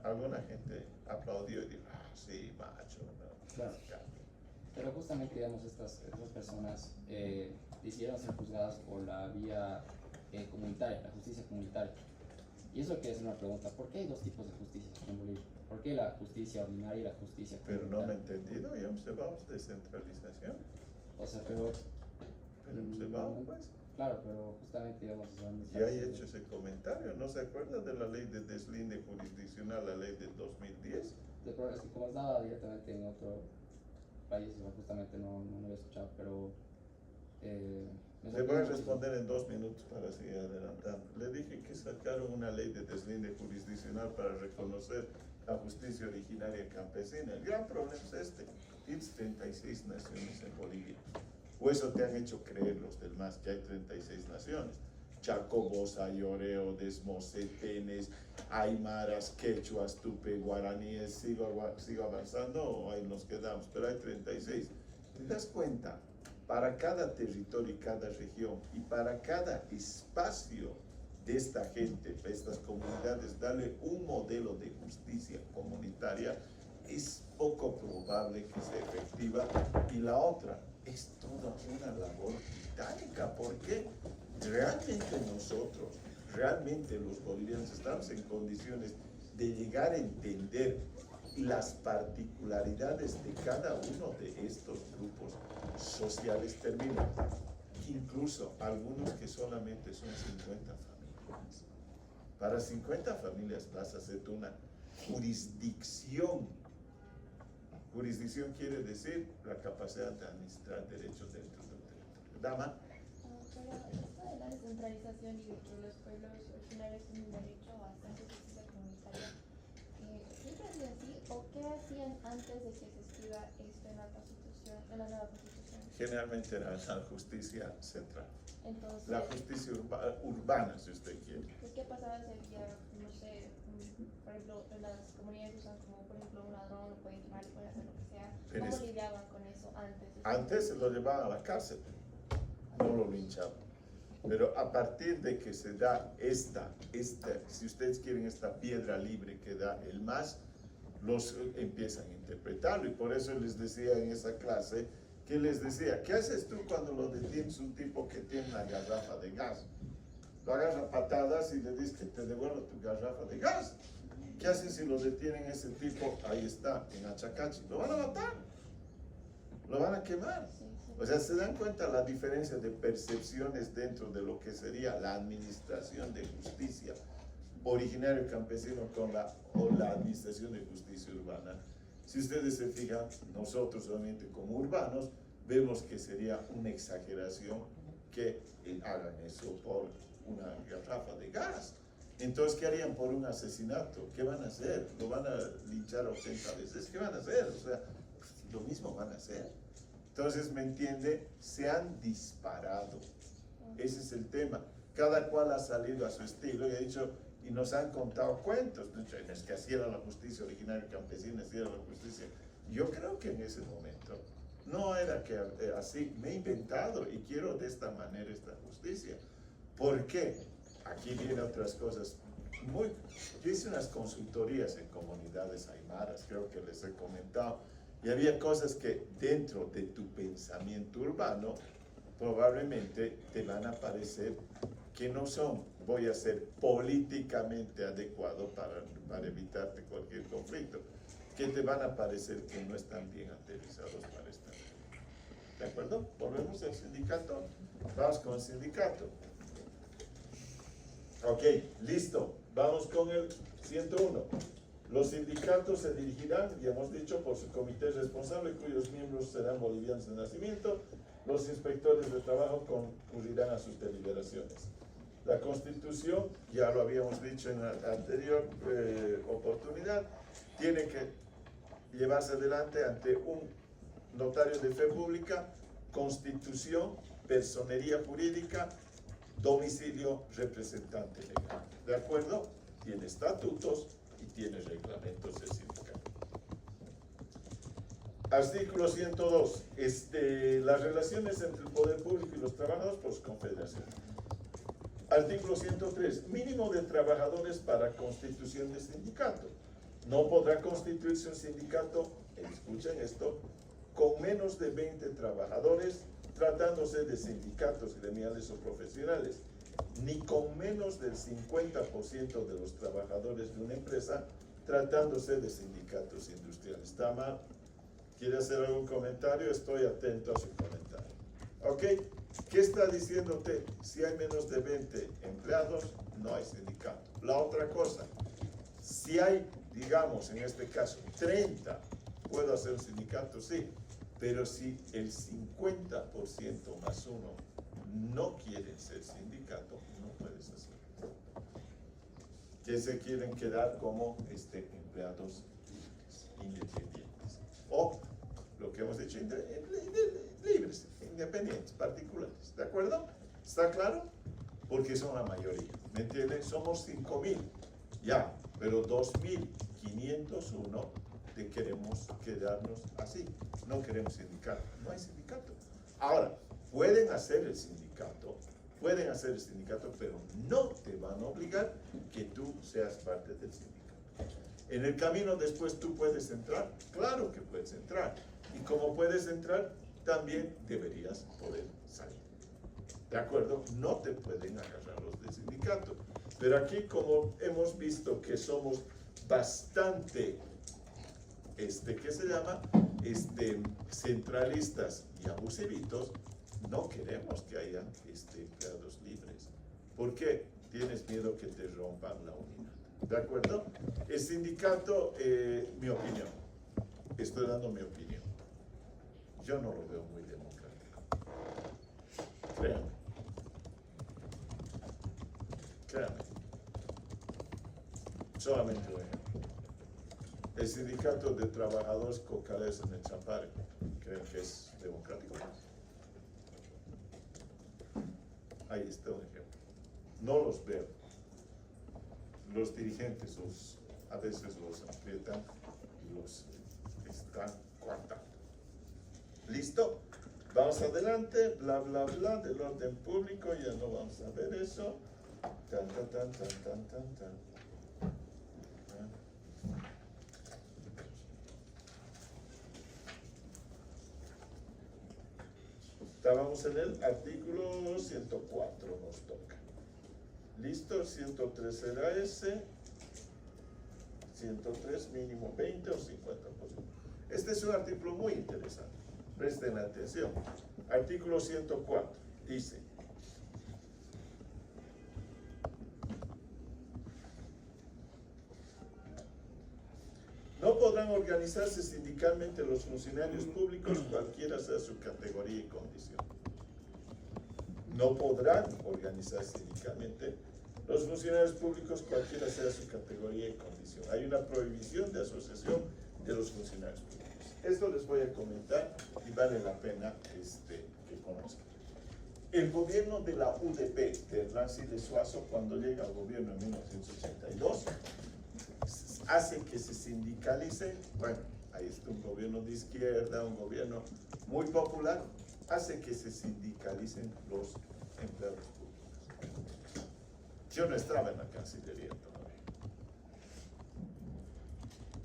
alguna gente aplaudió y dijo, ah, sí, macho, no, Claro. Pero justamente, digamos, estas personas decidieron ser juzgadas por la vía comunitaria, la justicia comunitaria. Y eso quiere hacer una pregunta, ¿por qué hay dos tipos de justicia en Bolivia? ¿Por qué la justicia ordinaria y la justicia Pero comunitaria? no me he entendido, ya observamos descentralización. O sea, pero... Pero observamos, pues. Claro, pero justamente, digamos, Ya he hecho ese comentario, ¿no se acuerda de la ley de deslinde jurisdiccional, la ley del 2010? Pero es que como estaba directamente en otro país, o sea, justamente no lo he escuchado, pero... me Le voy a sorprende responder en 2 minutos para seguir adelantando. Le dije que sacaron una ley de deslinde jurisdiccional para reconocer la justicia originaria campesina. El gran problema es este. Tienes 36 naciones en Bolivia. O eso te han hecho creer los del MAS, que hay 36 naciones. Chacobos, Ayoreo, Desmocetenes, Aymaras, Quechuas, Tupe, Guaraníes, sigo avanzando o ahí nos quedamos, pero hay 36. ¿Te das cuenta? Para cada territorio y cada región y para cada espacio de esta gente, de estas comunidades, darle un modelo de justicia comunitaria es poco probable que sea efectiva. Y la otra, es toda una labor titánica, porque realmente nosotros, realmente los bolivianos estamos en condiciones de llegar a entender las particularidades de cada uno de estos grupos sociales. Termino, incluso algunos que solamente son 50 familias. Para 50 familias vas a hacer una jurisdicción. Jurisdicción quiere decir la capacidad de administrar derechos dentro del territorio. Dama. Pero esto de la descentralización y de que los pueblos originarios tienen derecho a hacer justicia comunitaria, ¿siempre ha sido así? ¿O qué hacían antes de que se escriba esto en la Constitución, en la nueva Constitución? Generalmente era la justicia central. Entonces, La justicia urbana, si usted quiere. pues, ¿qué pasaba si había, no sé, por ejemplo, en las comunidades usan como, por ejemplo, un ladrón, lo pueden quemar, lo pueden hacer lo que sea? Pero ¿Cómo es- lidiaban con eso antes? Antes se lo llevaban a la cárcel, no lo linchaban. Pero a partir de que se da esta, si ustedes quieren, esta piedra libre que da el MAS, los empiezan a interpretarlo. Y por eso les decía en esa clase, que les decía, ¿qué haces tú cuando lo detienes un tipo que tiene una garrafa de gas? Lo agarra a patadas y le dices que te devuelva tu garrafa de gas. ¿Qué hacen si lo detienen ese tipo? Ahí está, en Achacachi. Lo van a matar, lo van a quemar. Sí, sí. O sea, se dan cuenta la diferencia de percepciones dentro de lo que sería la administración de justicia originario campesino o la administración de justicia urbana. Si ustedes se fijan, nosotros solamente como urbanos vemos que sería una exageración que hagan eso por una garrafa de gas. Entonces, ¿qué harían por un asesinato? ¿Qué van a hacer? ¿Lo van a linchar 80 veces? ¿Qué van a hacer? O sea, lo mismo van a hacer. Entonces, ¿me entiende? Se han disparado. Ese es el tema. Cada cual ha salido a su estilo y ha dicho, y nos han contado cuentos. Es que así era la justicia originaria campesina, así era la justicia. Yo creo que en ese momento no era que así, me he inventado y quiero de esta manera esta justicia. ¿Por qué? Aquí vienen otras cosas. Yo hice unas consultorías en comunidades aymaras, creo que les he comentado, y había cosas que dentro de tu pensamiento urbano probablemente te van a parecer que no son, voy a ser políticamente adecuado para evitarte cualquier conflicto, que te van a parecer que no están bien aterrizados para esta. ¿De acuerdo? Volvemos al sindicato. Vamos con el sindicato. Ok, listo. Vamos con el 101. Los sindicatos se dirigirán, ya hemos dicho, por su comité responsable, cuyos miembros serán bolivianos de nacimiento. Los inspectores de trabajo concurrirán a sus deliberaciones. La Constitución, ya lo habíamos dicho en la anterior oportunidad, tiene que llevarse adelante ante un notario de fe pública, constitución, personería jurídica, domicilio, representante legal. ¿De acuerdo? Tiene estatutos y tiene reglamentos del sindicato. Artículo 102. Las relaciones entre el poder público y los trabajadores por su confederación. Artículo 103. Mínimo de trabajadores para constitución de sindicato. No podrá constituirse un sindicato, escuchen esto, con menos de 20 trabajadores, tratándose de sindicatos gremiales o profesionales, ni con menos del 50% de los trabajadores de una empresa, tratándose de sindicatos industriales. ¿Está ¿Quiere hacer algún comentario? Estoy atento a su comentario. ¿Ok? ¿Qué está diciéndote? Si hay menos de 20 empleados, no hay sindicato. La otra cosa, si hay, digamos, en este caso, 30, ¿puedo hacer un sindicato? Sí. Pero si el 50% más uno no quieren ser sindicato, no puedes hacerlo. Que se quieren quedar como empleados independientes. O, lo que hemos dicho, libres, independientes, particulares. ¿De acuerdo? ¿Está claro? Porque son la mayoría. ¿Me entienden? Somos 5.000. Ya, pero 2.501 de queremos quedarnos así. No queremos sindicato. No hay sindicato. Ahora, pueden hacer el sindicato, pero no te van a obligar que tú seas parte del sindicato. En el camino después tú puedes entrar, claro que puedes entrar. Y como puedes entrar, también deberías poder salir. ¿De acuerdo? No te pueden agarrar los del sindicato. Pero aquí, como hemos visto que somos bastante, ¿qué se llama? Centralistas y abusivitos, no queremos que haya empleados libres. ¿Por qué? Tienes miedo que te rompan la unidad. ¿De acuerdo? El sindicato, mi opinión, estoy dando mi opinión. Yo no lo veo muy democrático. Créanme. Solamente un ejemplo. El sindicato de trabajadores cocaleros en el Champare, ¿creen que es democrático? Ahí está un ejemplo. No los veo. Los dirigentes a veces los aprietan y los están coartando. ¿Listo? Vamos adelante, bla, bla, bla, del orden público, ya no vamos a ver eso. Tan, tan, tan, tan, tan, tan, tan. Estábamos en el artículo 104, nos toca. ¿Listo? 103 será ese. 103 mínimo 20 o 50%. Este es un artículo muy interesante. Presten atención. Artículo 104 dice: no podrán organizarse sindicalmente los funcionarios públicos, cualquiera sea su categoría y condición. No podrán organizarse sindicalmente los funcionarios públicos, cualquiera sea su categoría y condición. Hay una prohibición de asociación de los funcionarios públicos. Esto les voy a comentar y vale la pena que conozcan. El gobierno de la UDP, de Hernán Siles Suazo, cuando llega al gobierno en 1982, hace que se sindicalice. Bueno, ahí está un gobierno de izquierda, un gobierno muy popular, hace que se sindicalicen los empleados públicos. Yo no estaba en la Cancillería todavía.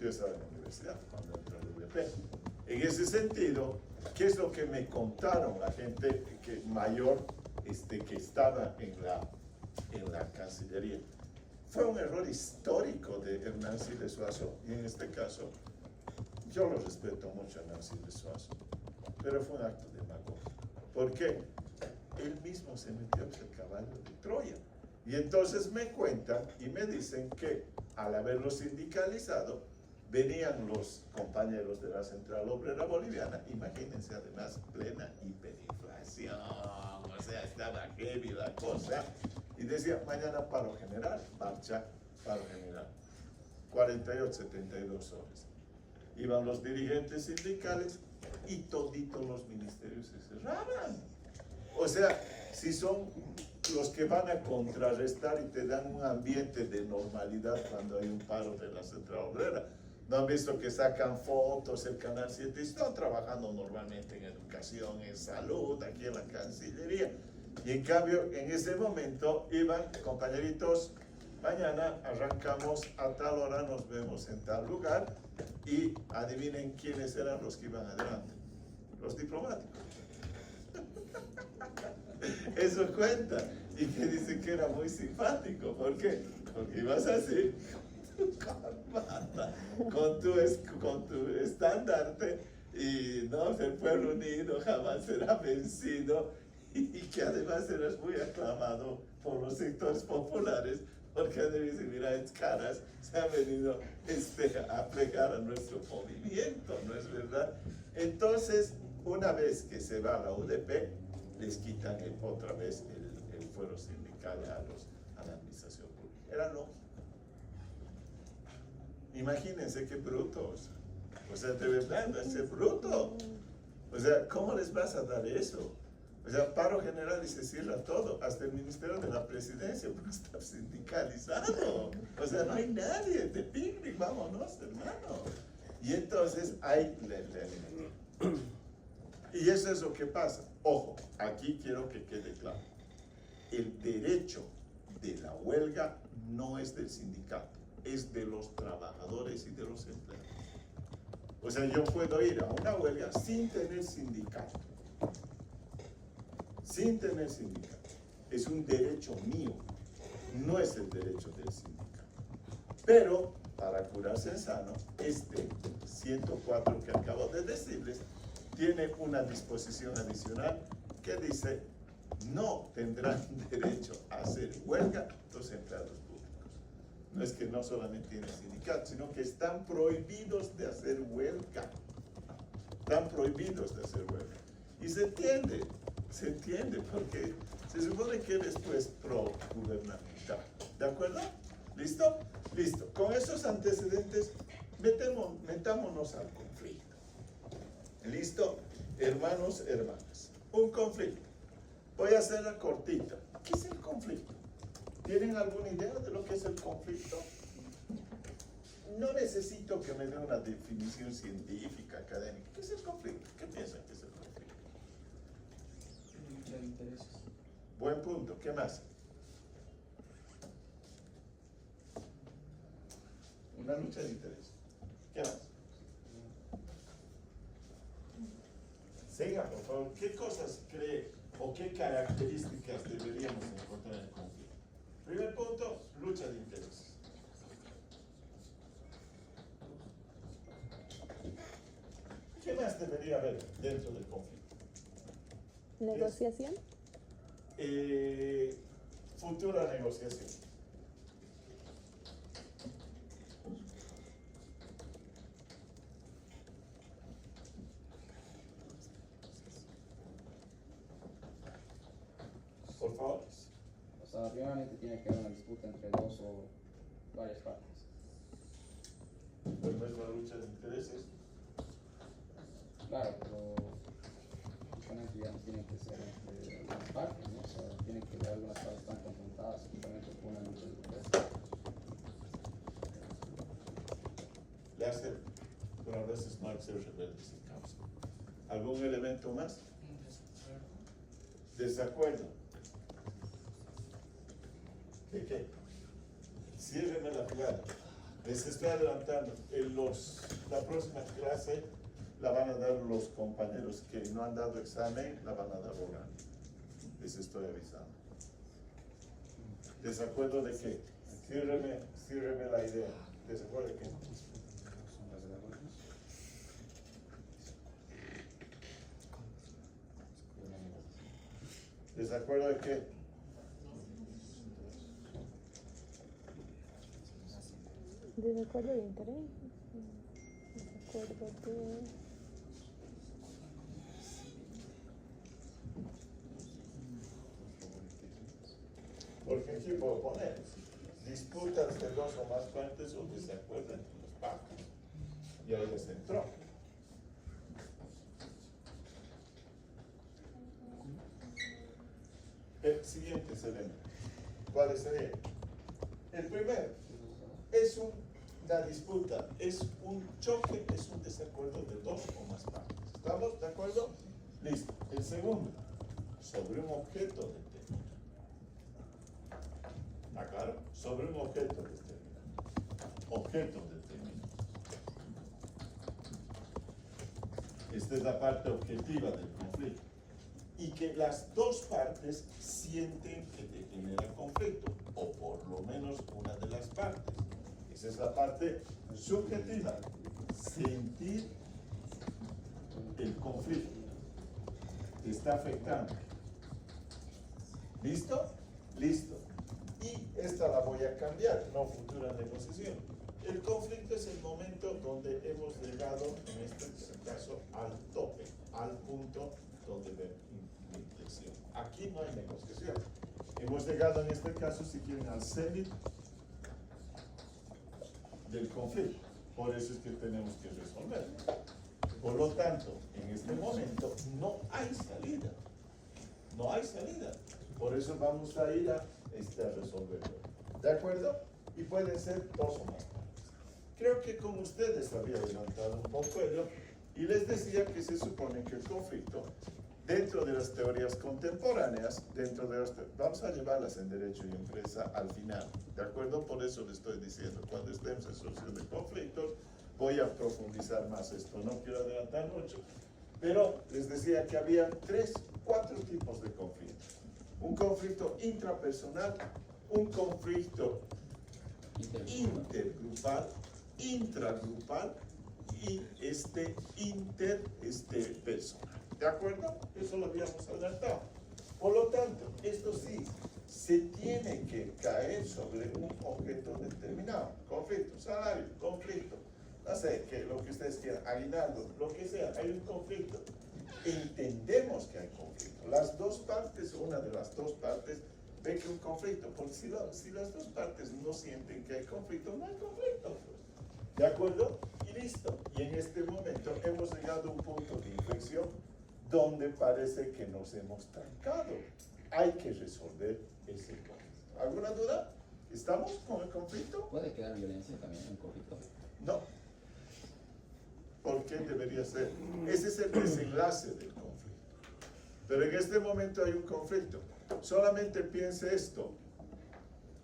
Yo estaba en la universidad cuando entró el UDP. En ese sentido, ¿qué es lo que me contaron la gente mayor que estaba en la Cancillería? Fue un error histórico de Hernán Siles Suazo, y en este caso, yo lo respeto mucho a Hernán Siles Suazo, pero fue un acto de demagogia. ¿Por qué? Él mismo se metió en el caballo de Troya. Y entonces me cuentan y me dicen que al haberlo sindicalizado, venían los compañeros de la Central Obrera Boliviana, imagínense, además, plena hiperinflación, o sea, estaba heavy la cosa, y decía, mañana paro general, marcha, paro general, 48, 72 horas. Iban los dirigentes sindicales y toditos los ministerios se cerraban. O sea, si son los que van a contrarrestar y te dan un ambiente de normalidad cuando hay un paro de la Central Obrera. ¿No han visto que sacan fotos el Canal 7 y están trabajando normalmente en educación, en salud, aquí en la Cancillería? Y en cambio, en ese momento iban compañeritos mañana arrancamos a tal hora, nos vemos en tal lugar y adivinen quiénes eran los que iban adelante, los diplomáticos. Eso cuenta y que dice que era muy simpático, ¿por qué? Porque ibas así, con tu estandarte y no, el pueblo unido jamás será vencido y que además eras muy aclamado por los sectores populares porque dicen, mira, es caras, se ha venido a plegar a nuestro movimiento, ¿no es verdad? Entonces, una vez que se va a la UDP, les quitan otra vez el fuero sindical a la administración pública. Era lógico. Imagínense qué brutos. O sea, de verdad, no es bruto. O sea, ¿cómo les vas a dar eso? O sea, paro general y se cierra todo, hasta el Ministerio de la Presidencia, porque está sindicalizado. O sea, no hay nadie, de picnic, vámonos, hermano. Y entonces hay... Y eso es lo que pasa. Ojo, aquí quiero que quede claro. El derecho de la huelga no es del sindicato, es de los trabajadores y de los empleados. O sea, yo puedo ir a una huelga sin tener sindicato. Sin tener sindicato. Es un derecho mío, no es el derecho del sindicato. Pero, para curarse en sano, este 104 que acabo de decirles, tiene una disposición adicional que dice, no tendrán derecho a hacer huelga los empleados públicos. No es que no solamente tienen sindicato, sino que están prohibidos de hacer huelga. Están prohibidos de hacer huelga. Y se entiende, porque se supone que eres pues pro-gubernamental. ¿De acuerdo? ¿Listo? Listo. Con esos antecedentes, metámonos al conflicto. ¿Listo? Hermanos, hermanas. Un conflicto. Voy a hacerla cortita. ¿Qué es el conflicto? ¿Tienen alguna idea de lo que es el conflicto? No necesito que me dé una definición científica, académica. ¿Qué es el conflicto? ¿Qué piensan que es el conflicto? Lucha de intereses. Buen punto. ¿Qué más? Una lucha de intereses. ¿Qué más? Siga, por favor. ¿Qué cosas cree o qué características deberíamos encontrar en el conflicto? Primer punto, lucha de intereses. ¿Qué más debería haber dentro del conflicto? ¿Negociación? Futura negociación. Por favor. O sea, primeramente tiene que haber una disputa entre dos o varias partes. Pues no es la lucha de intereses. Claro, pero justamente ya no tienen que ser entre las partes, ¿no? O sea, tienen que haber algunas partes tan confrontadas justamente por una lucha de intereses. Le hace, pero a veces no hay que ser rebeldes sin causa. ¿Algún elemento más? Desacuerdo. ¿Qué? Ciérreme la jugada. Les estoy adelantando. La próxima clase la van a dar los compañeros que no han dado examen, la van a dar oral. Les estoy avisando. ¿Desacuerdo de qué? Ciérreme la idea. ¿Desacuerdo de qué? ¿Desacuerdo de qué? ¿Desacuerdo de interés? ¿Desacuerdo de...? Porque aquí puedo poner disputas de dos o más partes o desacuerdo entre las partes. Y ahí les entró. El siguiente elemento. ¿Cuál sería? El primero es una disputa, es un choque, es un desacuerdo de dos o más partes. ¿Estamos de acuerdo? Listo. El segundo, sobre un objeto de tema. ¿Está claro? Sobre un objeto determinado. Objeto determinado. Esta es la parte objetiva del conflicto. Y que las dos partes sienten que te genera conflicto, o por lo menos una de las partes. Esa es la parte subjetiva. Sentir el conflicto te está afectando. ¿Listo? Listo. Y esta la voy a cambiar, no futura negociación. El conflicto es el momento donde hemos llegado, en este caso, al tope, al punto donde de inflexión. Aquí no hay negociación. Hemos llegado en este caso, si quieren, al cenit del conflicto. Por eso es que tenemos que resolver. Por lo tanto, en este momento no hay salida. No hay salida. Por eso vamos a ir a resolverlo. ¿De acuerdo? Y pueden ser dos o más partes. Creo que con ustedes había adelantado un poco ello y les decía que se supone que el conflicto, dentro de las teorías contemporáneas, vamos a llevarlas en derecho y empresa al final. ¿De acuerdo? Por eso les estoy diciendo, cuando estemos en solución de conflictos, voy a profundizar más esto. No quiero adelantar mucho, pero les decía que había 4 tipos de conflictos. Un conflicto intrapersonal, un conflicto intergrupal, intragrupal y interpersonal. ¿De acuerdo? Eso lo habíamos adelantado. Por lo tanto, esto sí, se tiene que caer sobre un objeto determinado. Conflicto, salario, conflicto, no sé, que lo que ustedes quieran, aguinaldo, lo que sea, hay un conflicto. Entendemos que hay conflicto. Las dos partes, una de las dos partes, ve que hay un conflicto. Porque si las dos partes no sienten que hay conflicto, no hay conflicto. ¿De acuerdo? Y listo. Y en este momento hemos llegado a un punto de inflexión donde parece que nos hemos trancado. Hay que resolver ese conflicto. ¿Alguna duda? ¿Estamos con el conflicto? ¿Puede quedar violencia también en conflicto? No. ¿Por qué debería ser? Ese es el desenlace del conflicto. Pero en este momento hay un conflicto. Solamente piense esto.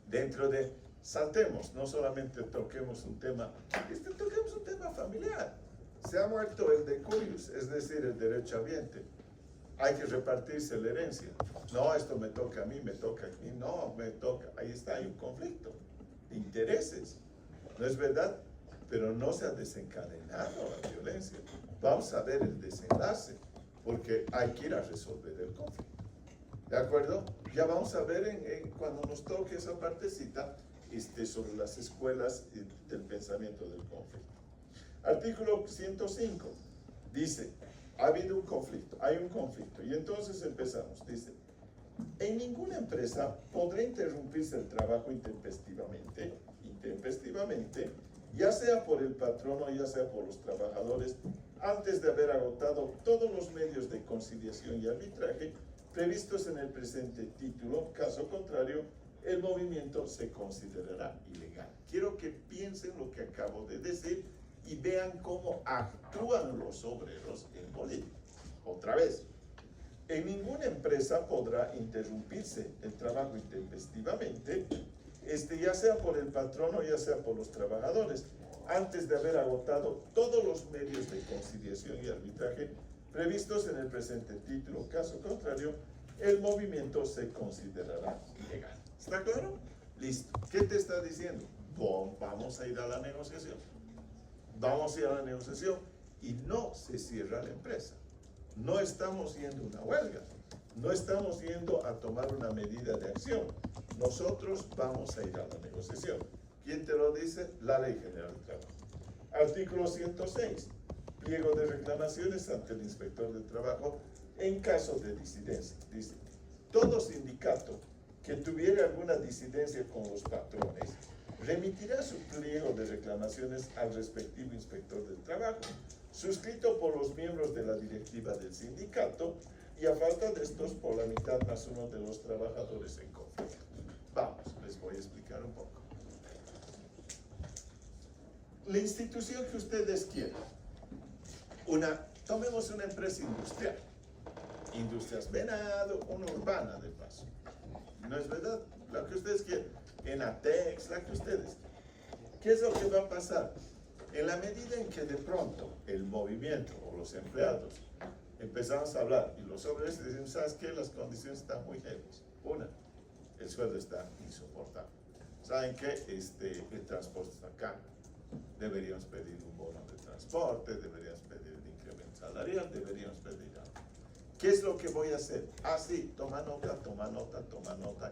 Dentro de, saltemos, no solamente toquemos un tema, toquemos un tema familiar. Se ha muerto el decurius, es decir, el derechohabiente. Hay que repartirse la herencia. No, esto me toca a mí, me toca a mí, no, me toca. Ahí está, hay un conflicto de intereses. ¿No es verdad? Pero no se ha desencadenado la violencia. Vamos a ver el desenlace, porque hay que ir a resolver el conflicto. ¿De acuerdo? Ya vamos a ver cuando nos toque esa partecita sobre las escuelas del pensamiento del conflicto. Artículo 105 dice, ha habido un conflicto, hay un conflicto, y entonces empezamos. Dice, en ninguna empresa podrá interrumpirse el trabajo intempestivamente, ya sea por el patrono, ya sea por los trabajadores, antes de haber agotado todos los medios de conciliación y arbitraje previstos en el presente título. Caso contrario, el movimiento se considerará ilegal. Quiero que piensen lo que acabo de decir y vean cómo actúan los obreros en Bolivia. Otra vez, en ninguna empresa podrá interrumpirse el trabajo intempestivamente, ya sea por el patrono, ya sea por los trabajadores, antes de haber agotado todos los medios de conciliación y arbitraje previstos en el presente título. Caso contrario, el movimiento se considerará ilegal. ¿Está claro? Listo. ¿Qué te está diciendo? Vamos a ir a la negociación. Vamos a ir a la negociación y no se cierra la empresa. No estamos yendo a una huelga. No estamos yendo a tomar una medida de acción. Nosotros vamos a ir a la negociación. ¿Quién te lo dice? La Ley General del Trabajo. Artículo 106. Pliego de reclamaciones ante el inspector de trabajo en caso de disidencia. Dice, todo sindicato que tuviera alguna disidencia con los patrones remitirá su pliego de reclamaciones al respectivo inspector del trabajo, suscrito por los miembros de la directiva del sindicato y a falta de estos por la mitad más uno de los trabajadores en conflicto. Vamos, les voy a explicar un poco. La institución que ustedes quieran, tomemos una empresa industrial, Industrias Venado, una urbana de paso. ¿No es verdad? Lo que ustedes quieran. Enatex, la que ustedes. ¿Qué es lo que va a pasar? En la medida en que de pronto el movimiento o los empleados empezamos a hablar y los obreros dicen, ¿sabes qué? Las condiciones están muy heavy. Una, el sueldo está insoportable. ¿Saben qué? El transporte está acá. Deberíamos pedir un bono de transporte, deberíamos pedir un incremento salarial, deberíamos pedir algo. ¿Qué es lo que voy a hacer? Ah, sí, toma nota,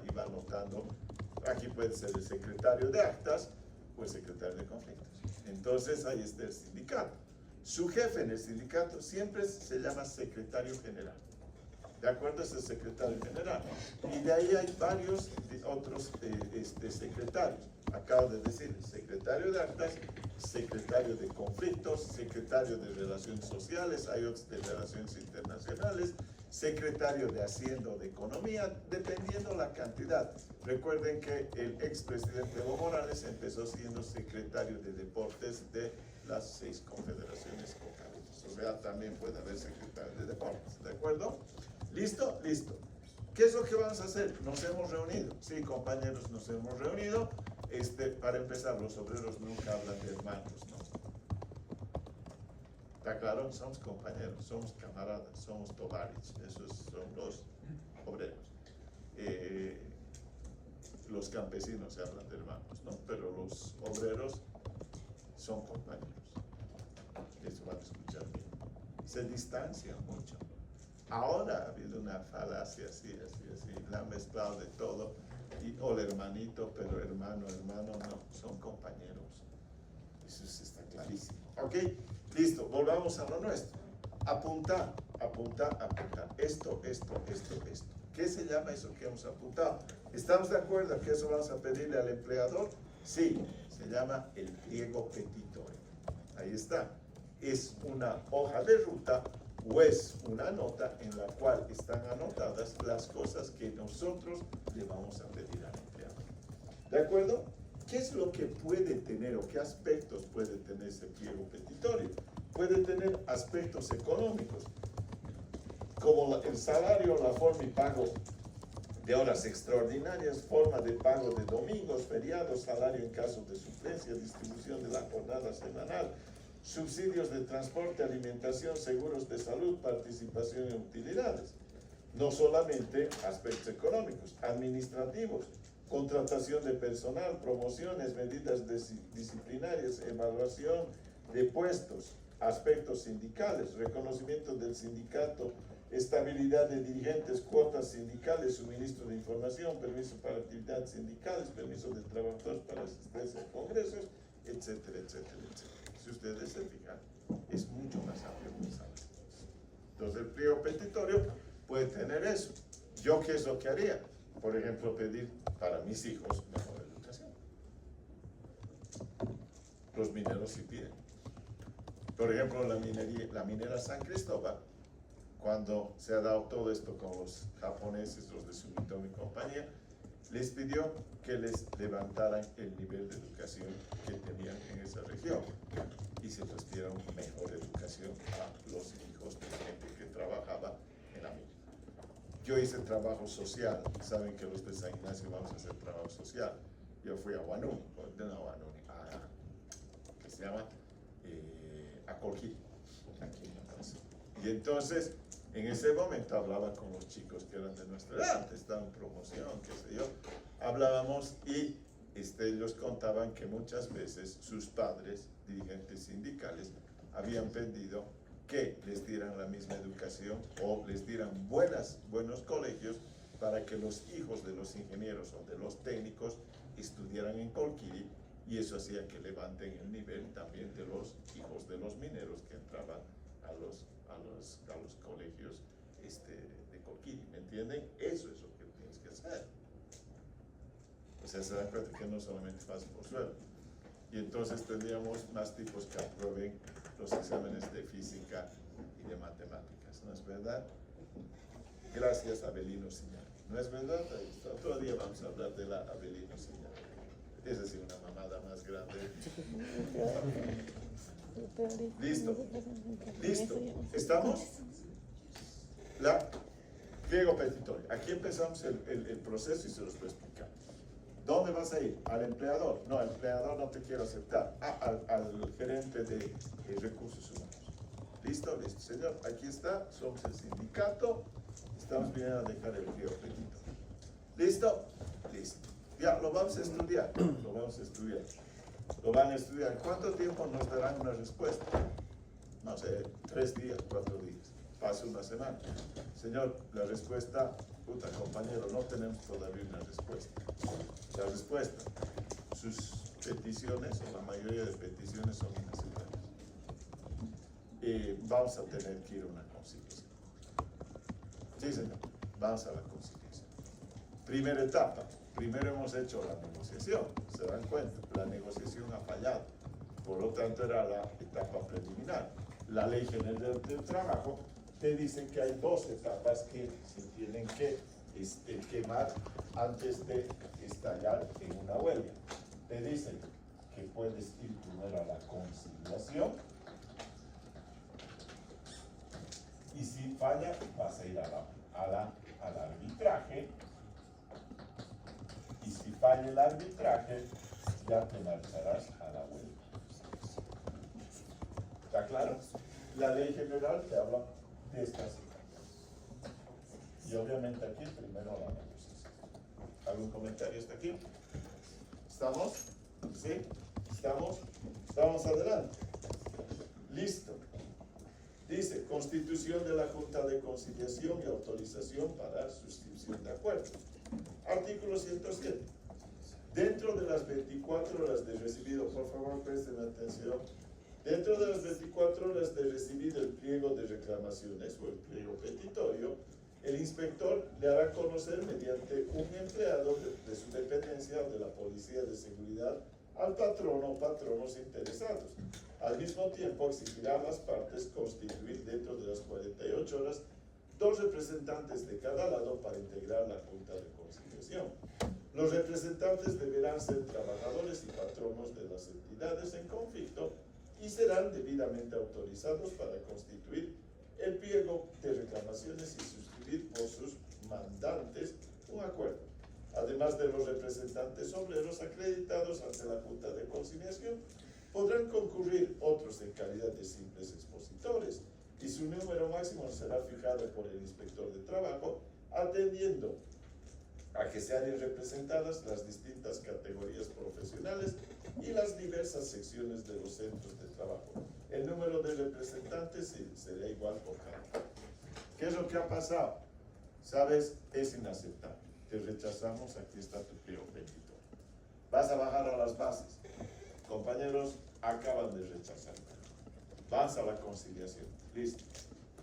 y va anotando. Aquí puede ser el secretario de actas o el secretario de conflictos. Entonces ahí está el sindicato. Su jefe en el sindicato siempre se llama secretario general. ¿De acuerdo? Es el secretario general. Y de ahí hay varios otros secretarios. Acabo de decir, secretario de actas, secretario de conflictos, secretario de relaciones sociales, hay otros de relaciones internacionales, secretario de Hacienda o de Economía, dependiendo la cantidad. Recuerden que el expresidente Evo Morales empezó siendo secretario de deportes de las 6 confederaciones concaleñas. O sea, también puede haber secretario de deportes, ¿de acuerdo? ¿Listo? Listo. ¿Qué es lo que vamos a hacer? Nos hemos reunido. Sí, compañeros, nos hemos reunido. Para empezar, los obreros nunca hablan de hermanos, ¿no? ¿Está claro? Somos compañeros, somos camaradas, somos tovarich. Esos son los obreros. Los campesinos se hablan de hermanos, ¿no? Pero los obreros son compañeros. Eso van a escuchar bien. Se distancian mucho. Ahora ha habido una falacia así, la han mezclado de todo, hola hermanito, pero hermano, no, son compañeros. Eso está clarísimo. ¿Ok? Listo, volvamos a lo nuestro. Apuntar. Esto. ¿Qué se llama eso que hemos apuntado? ¿Estamos de acuerdo que eso vamos a pedirle al empleador? Sí, se llama el pliego petitorio. Ahí está. Es una hoja de ruta o es una nota en la cual están anotadas las cosas que nosotros le vamos a pedir al empleado. ¿De acuerdo? ¿Qué es lo que puede tener o qué aspectos puede tener ese pliego petitorio? Puede tener aspectos económicos, como el salario, la forma y pago de horas extraordinarias, forma de pago de domingos, feriados, salario en caso de suplencia, distribución de la jornada semanal, subsidios de transporte, alimentación, seguros de salud, participación en utilidades. No solamente aspectos económicos, administrativos, contratación de personal, promociones, medidas disciplinarias, evaluación de puestos, aspectos sindicales, reconocimiento del sindicato, estabilidad de dirigentes, cuotas sindicales, suministro de información, permiso para actividades sindicales, permiso de trabajadores para asistencia a congresos, etcétera, etcétera, etcétera. Si ustedes se fijan, es mucho más amplio que esa. Entonces el pliego petitorio puede tener eso. ¿Yo qué es lo que haría? Por ejemplo, pedir para mis hijos mejor educación. Los mineros sí piden. Por ejemplo, la minera San Cristóbal, cuando se ha dado todo esto con los japoneses, los de Sumitomo y compañía, les pidió que les levantaran el nivel de educación que tenían en esa región y se les dieron mejor educación a los hijos de gente que trabajaba en la mina. Yo hice trabajo social, saben que los de San Ignacio vamos a hacer trabajo social. Yo fui a Huanuni, que se llama a Colquí, aquí en la casa. Y entonces, en ese momento hablaba con los chicos que eran de nuestra edad, estaban en promoción, qué sé yo. Hablábamos y ellos contaban que muchas veces sus padres, dirigentes sindicales, habían pedido que les dieran la misma educación o les dieran buenos colegios para que los hijos de los ingenieros o de los técnicos estudiaran en Colquiri, y eso hacía que levanten el nivel también de los hijos de los mineros que entraban a los colegios de Colquiri, ¿me entienden? Eso es lo que tienes que hacer. O sea, se dan cuenta que no solamente pasa por suelo. Y entonces tendríamos más tipos que aprueben los exámenes de física y de matemáticas, ¿no es verdad? Gracias, Abelino Siñar. ¿No es verdad? Ahí está. Otro día vamos a hablar de la Abelino Siñar. Es decir, una mamada más grande. Listo. Listo. ¿Estamos? Pliego petitorio. Aquí empezamos el proceso y se los voy a explicar. ¿Dónde vas a ir? Al empleador. No, al empleador no te quiero aceptar. Al gerente de recursos humanos. ¿Listo? Listo, señor. Aquí está. Somos el sindicato. Estamos viniendo a dejar el pliego petito. ¿Listo? Listo. Ya, lo vamos a estudiar. Lo vamos a estudiar. Lo van a estudiar. ¿Cuánto tiempo nos darán una respuesta? No sé, 3 días, 4 días. Pasa una semana. Señor, la respuesta, puta compañero, no tenemos todavía una respuesta. La respuesta, sus peticiones, o la mayoría de peticiones son inaceptables. Vamos a tener que ir a una conciliación. Sí, señor, vamos a la conciliación. Primera etapa, primero hemos hecho la negociación, se dan cuenta, la negociación ha fallado. Por lo tanto, era la etapa preliminar. La Ley General del Trabajo te dice que hay 2 etapas que se tienen que quemar antes de estallar en una huelga. Te dicen que puedes ir primero a la conciliación y si falla vas a ir al arbitraje y si falla el arbitraje ya te marcharás a la huelga. ¿Está claro? La Ley General te habla de estas etapas. Y obviamente aquí primero la negociación. ¿Algún comentario hasta aquí? ¿Estamos? ¿Sí? ¿Estamos? ¿Estamos adelante? Listo. Dice, constitución de la Junta de Conciliación y autorización para suscripción de acuerdos. Artículo 107. Dentro de las 24 horas de recibido, por favor presten atención, dentro de las 24 horas de recibido el pliego de reclamaciones o el pliego petitorio, el inspector le hará conocer mediante un empleado de su dependencia o de la Policía de Seguridad al patrono o patronos interesados. Al mismo tiempo exigirá a las partes constituir dentro de las 48 horas 2 representantes de cada lado para integrar la Junta de Conciliación. Los representantes deberán ser trabajadores y patronos de las entidades en conflicto y serán debidamente autorizados para constituir el pliego de reclamaciones y suscribir por sus mandantes un acuerdo. Además de los representantes obreros acreditados ante la Junta de Conciliación, podrán concurrir otros en calidad de simples expositores y su número máximo será fijado por el inspector de trabajo, atendiendo a que se hayan representadas las distintas categorías profesionales y las diversas secciones de los centros de trabajo. El número de representantes será igual por cada. ¿Qué es lo que ha pasado? ¿Sabes? Es inaceptable. Te rechazamos, aquí está tu pliego petitorio. Vas a bajar a las bases. Compañeros, acaban de rechazar. Vas a la conciliación. Listo.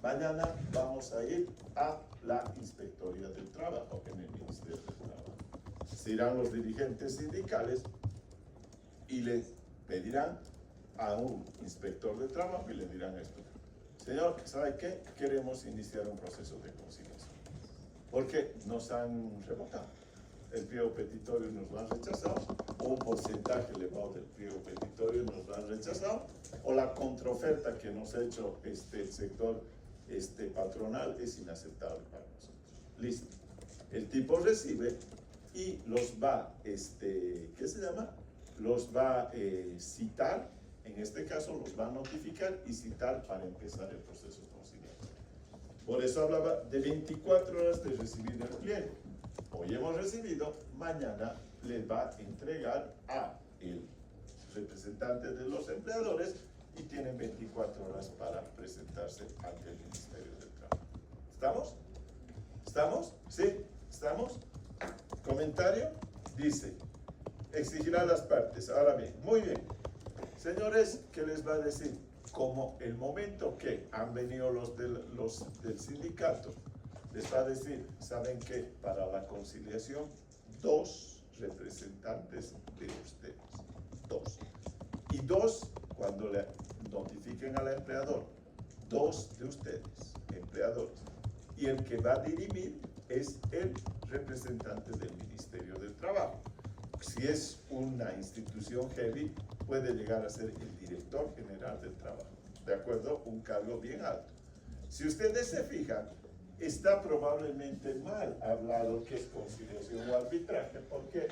Mañana vamos a ir a la Inspectoría del Trabajo en el Ministerio del Trabajo. Se irán los dirigentes sindicales y le pedirán a un inspector de trabajo y le dirán esto. Señor, ¿sabe qué? Queremos iniciar un proceso de conciliación. Porque nos han revocado. El pliego petitorio nos lo han rechazado, o un porcentaje elevado del pliego petitorio nos lo han rechazado, o la contraoferta que nos ha hecho el sector patronal es inaceptable para nosotros. Listo. El tipo recibe y los va, ¿qué se llama? Los va a citar, en este caso los va a notificar y citar para empezar el proceso conciliatorio. Por eso hablaba de 24 horas de recibir el pliego. Hoy hemos recibido, mañana les va a entregar a el representante de los empleadores y tienen 24 horas para presentarse ante el Ministerio del Trabajo. ¿Estamos? ¿Estamos? ¿Sí? ¿Estamos? Comentario, dice, exigirá a las partes. Ahora bien, muy bien. Señores, ¿qué les va a decir? Como el momento que han venido los del sindicato, les va a decir, ¿saben qué? Para la conciliación, 2 representantes de ustedes. 2. Y 2, cuando le notifiquen al empleador, 2 de ustedes, empleadores. Y el que va a dirimir es el representante del Ministerio del Trabajo. Si es una institución heavy, puede llegar a ser el director general del trabajo. ¿De acuerdo? Un cargo bien alto. Si ustedes se fijan, está probablemente mal hablado que es conciliación o arbitraje. ¿Por qué?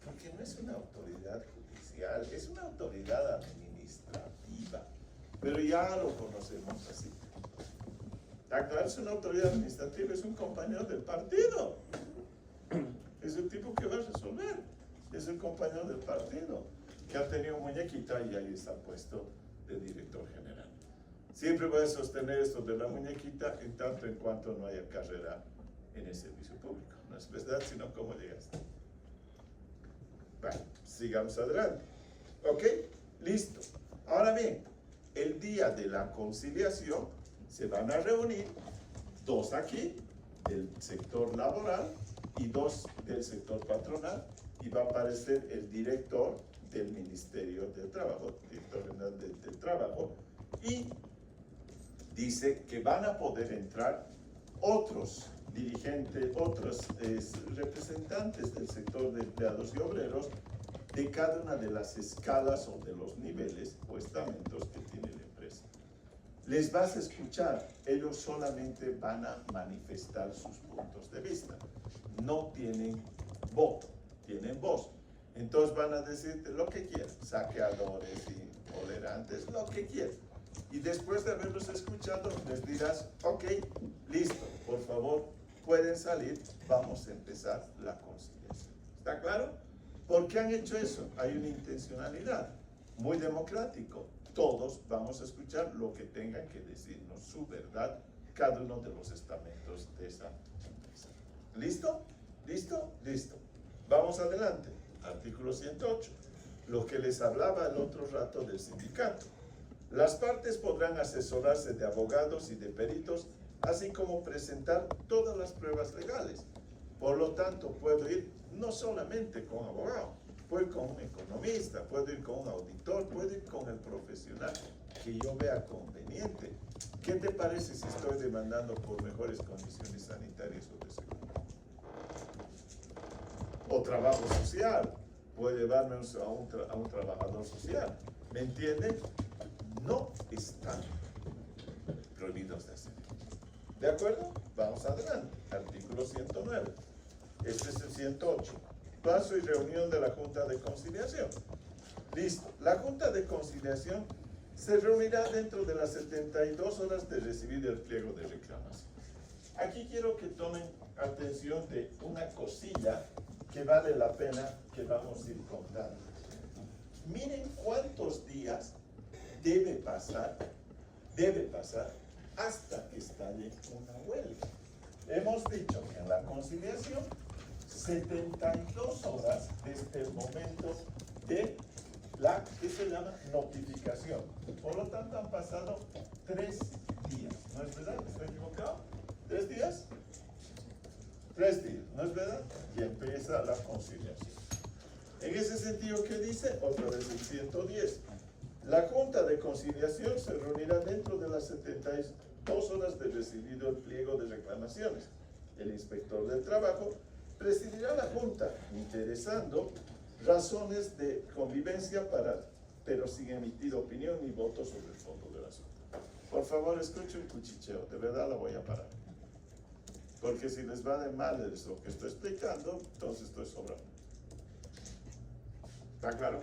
Porque no es una autoridad judicial, es una autoridad administrativa. Pero ya lo conocemos así. Acá es una autoridad administrativa, es un compañero del partido. Es el tipo que va a resolver. Es el compañero del partido que ha tenido muñequita y ahí está puesto de director general. Siempre voy a sostener esto de la muñequita en tanto en cuanto no haya carrera en el servicio público. No es verdad, sino cómo llegaste. Bueno, sigamos adelante. ¿Ok? Listo. Ahora bien, el día de la conciliación se van a reunir 2 aquí, del sector laboral, y 2 del sector patronal, y va a aparecer el director del Ministerio del Trabajo, director general del Trabajo, y dice que van a poder entrar otros dirigentes, otros representantes del sector de empleados y obreros de cada una de las escalas o de los niveles o estamentos que tiene la empresa. Les vas a escuchar, ellos solamente van a manifestar sus puntos de vista. No tienen voto, tienen voz. Entonces van a decirte lo que quieran, saqueadores, intolerantes, lo que quieran. Y después de haberlos escuchado, les dirás, ok, listo, por favor, pueden salir, vamos a empezar la conciliación. ¿Está claro? ¿Por qué han hecho eso? Hay una intencionalidad, muy democrático. Todos vamos a escuchar lo que tengan que decirnos, su verdad, cada uno de los estamentos de esa empresa. ¿Listo? ¿Listo? Listo. Vamos adelante. Artículo 108. Lo que les hablaba el otro rato del sindicato. Las partes podrán asesorarse de abogados y de peritos, así como presentar todas las pruebas legales. Por lo tanto, puedo ir no solamente con abogado, puedo ir con un economista, puedo ir con un auditor, puedo ir con el profesional que yo vea conveniente. ¿Qué te parece si estoy demandando por mejores condiciones sanitarias o de seguridad? O trabajo social, puedo llevarme a un trabajador social. ¿Me entienden? No están prohibidos de hacer. ¿De acuerdo? Vamos adelante. Artículo 109. Este es el 108. Plazo y reunión de la Junta de Conciliación. Listo. La Junta de Conciliación se reunirá dentro de las 72 horas de recibir el pliego de reclamación. Aquí quiero que tomen atención de una cosilla que vale la pena que vamos a ir contando. Miren cuántos días debe pasar hasta que estalle una huelga. Hemos dicho que en la conciliación 72 horas desde el momento de la que se llama notificación. Por lo tanto han pasado 3 días. ¿No es verdad? ¿Estoy equivocado? ¿3 días? 3 días, ¿no es verdad? Y empieza la conciliación. En ese sentido, ¿qué dice? Otra vez el 110. La Junta de Conciliación se reunirá dentro de las 72 horas de recibido el pliego de reclamaciones. El inspector del trabajo presidirá la Junta, interesando razones de convivencia pero sin emitir opinión ni voto sobre el fondo del asunto. Por favor, escuchen un cuchicheo, de verdad la voy a parar. Porque si les va de mal lo que estoy explicando, entonces estoy sobrando. ¿Está claro?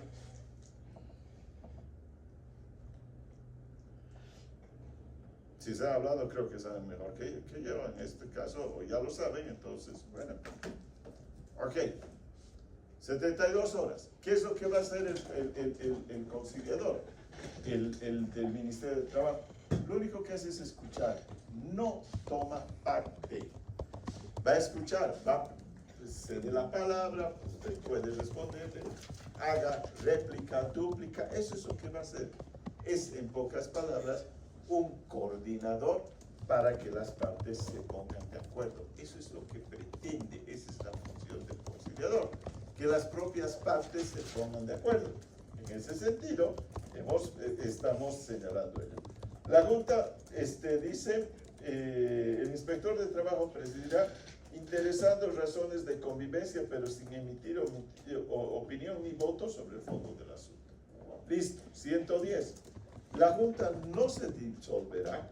Si se ha hablado, creo que saben mejor que yo en este caso, o ya lo saben, entonces, bueno. Ok. 72 horas. ¿Qué es lo que va a hacer el conciliador? El del Ministerio del Trabajo. Lo único que hace es escuchar. No toma parte. Va a escuchar, se dé la palabra, usted puede responderle, haga réplica, dúplica, eso es lo que va a hacer. Es, en pocas palabras, un coordinador para que las partes se pongan de acuerdo. Eso es lo que pretende, esa es la función del conciliador, que las propias partes se pongan de acuerdo. En ese sentido, estamos señalando ello. La Junta dice, el inspector de trabajo presidirá interesando razones de convivencia, pero sin emitir opinión ni voto sobre el fondo del asunto. Listo, 110. La Junta no se disolverá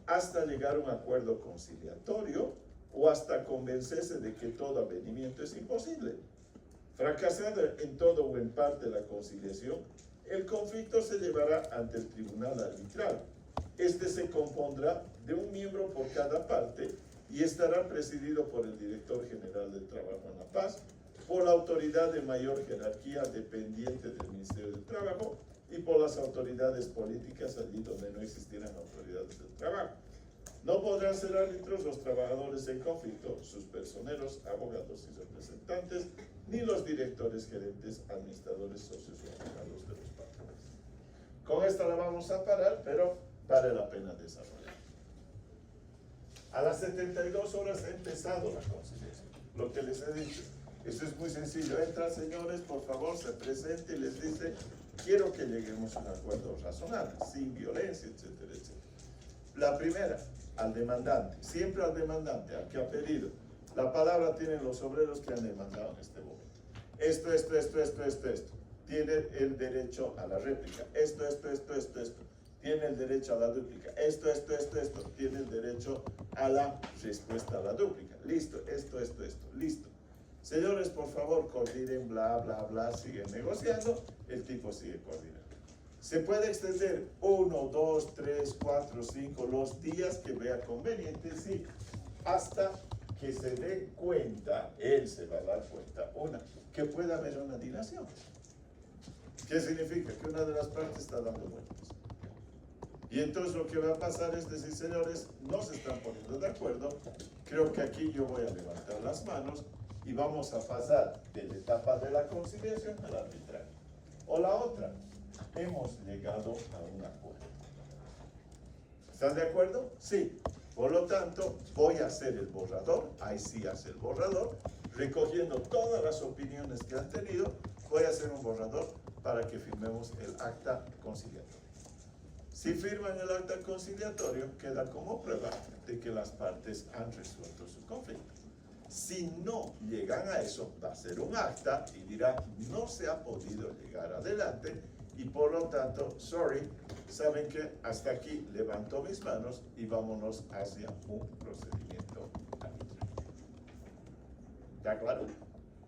hasta llegar a un acuerdo conciliatorio o hasta convencerse de que todo avenimiento es imposible. Fracasada en todo o en parte la conciliación, el conflicto se llevará ante el tribunal arbitral. Este se compondrá de un miembro por cada parte y estará presidido por el director general del Trabajo en La Paz, por la autoridad de mayor jerarquía dependiente del Ministerio del Trabajo y por las autoridades políticas allí donde no existieran autoridades del trabajo. No podrán ser árbitros los trabajadores en conflicto, sus personeros, abogados y representantes, ni los directores, gerentes, administradores, socios o abogados de los patrones. Con esta la vamos a parar, pero vale la pena desarrollar. A las 72 horas ha empezado la conciliación. Lo que les he dicho, esto es muy sencillo. Entran señores, por favor, se presente y les dice, quiero que lleguemos a un acuerdo razonable, sin violencia, etcétera, etcétera. La primera, al demandante, siempre al demandante, al que ha pedido. La palabra tienen los obreros que han demandado en este momento. Esto. Tiene el derecho a la réplica. Esto. Tiene el derecho a la dúplica. Esto. Tiene el derecho a la respuesta a la dúplica. Listo, esto. Listo. Señores, por favor, coordinen, bla, bla, bla, siguen negociando. El tipo sigue coordinando. Se puede extender 1, 2, 3, 4, 5, los días que vea conveniente, sí, hasta que se dé cuenta, él se va a dar cuenta, que pueda haber una dilación. ¿Qué significa? Que una de las partes está dando vueltas. Y entonces lo que va a pasar es decir, señores, no se están poniendo de acuerdo, creo que aquí yo voy a levantar las manos y vamos a pasar de la etapa de la conciliación al arbitraje. O la otra, hemos llegado a un acuerdo. ¿Están de acuerdo? Sí. Por lo tanto, voy a hacer el borrador, ahí sí hace el borrador, recogiendo todas las opiniones que han tenido, voy a hacer un borrador para que firmemos el acta conciliatorio. Si firman el acta conciliatorio, queda como prueba de que las partes han resuelto su conflicto. Si no llegan a eso, va a ser un acta y dirá, no se ha podido llegar adelante, y por lo tanto, sorry, saben que hasta aquí levanto mis manos y vámonos hacia un procedimiento arbitral. ¿Está claro?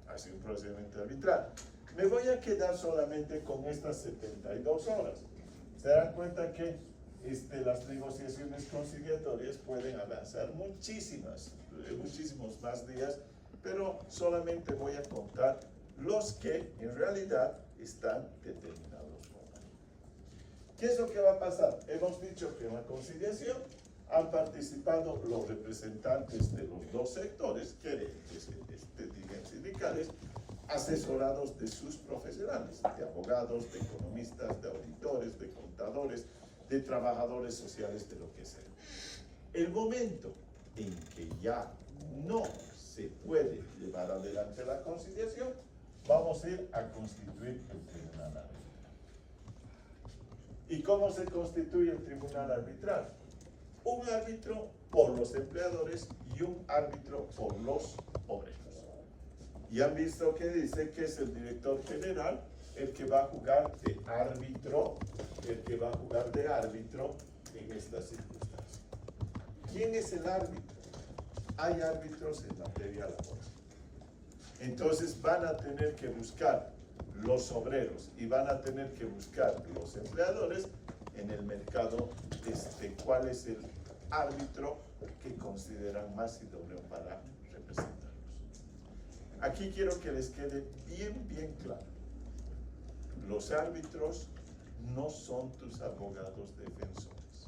Hacia un procedimiento arbitral. Me voy a quedar solamente con estas 72 horas. Se dan cuenta que las negociaciones conciliatorias pueden avanzar muchísimos más días, pero solamente voy a contar los que en realidad están determinados. ¿Qué es lo que va a pasar? Hemos dicho que en la conciliación han participado los representantes de los dos sectores, que digan sindicales, asesorados de sus profesionales, de abogados, de economistas, de auditores, de contadores, de trabajadores sociales, de lo que sea. El momento en que ya no se puede llevar adelante la conciliación, vamos a ir a constituir el tribunal arbitral. ¿Y cómo se constituye el tribunal arbitral? Un árbitro por los empleadores y un árbitro por los obreros. Y han visto que dice que es el director general el que va a jugar de árbitro, en estas circunstancias. ¿Quién es el árbitro? Hay árbitros en materia laboral. Entonces van a tener que buscar los obreros y van a tener que buscar los empleadores en el mercado cuál es el árbitro que consideran más idóneo para representarlos. Aquí quiero que les quede bien claro. Los árbitros no son tus abogados defensores.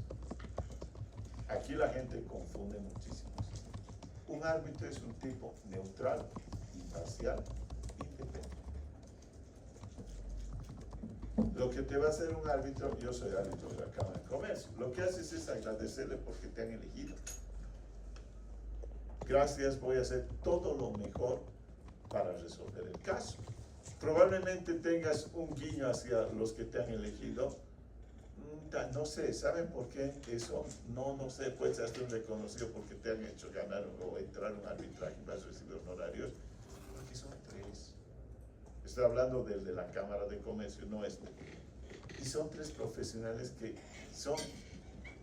Aquí la gente confunde muchísimo. Un árbitro es un tipo neutral, imparcial, independiente. Lo que te va a hacer un árbitro, yo soy árbitro de la Cámara de Comercio, lo que haces es agradecerle porque te han elegido. Gracias, voy a hacer todo lo mejor para resolver el caso. Probablemente tengas un guiño hacia los que te han elegido. No sé, ¿saben por qué? Eso, no sé, puedes hacer un reconocido porque te han hecho ganar o entrar en un arbitraje y vas a recibir honorarios, porque son tres. Estoy hablando del de la Cámara de Comercio, no este. Y son tres profesionales que son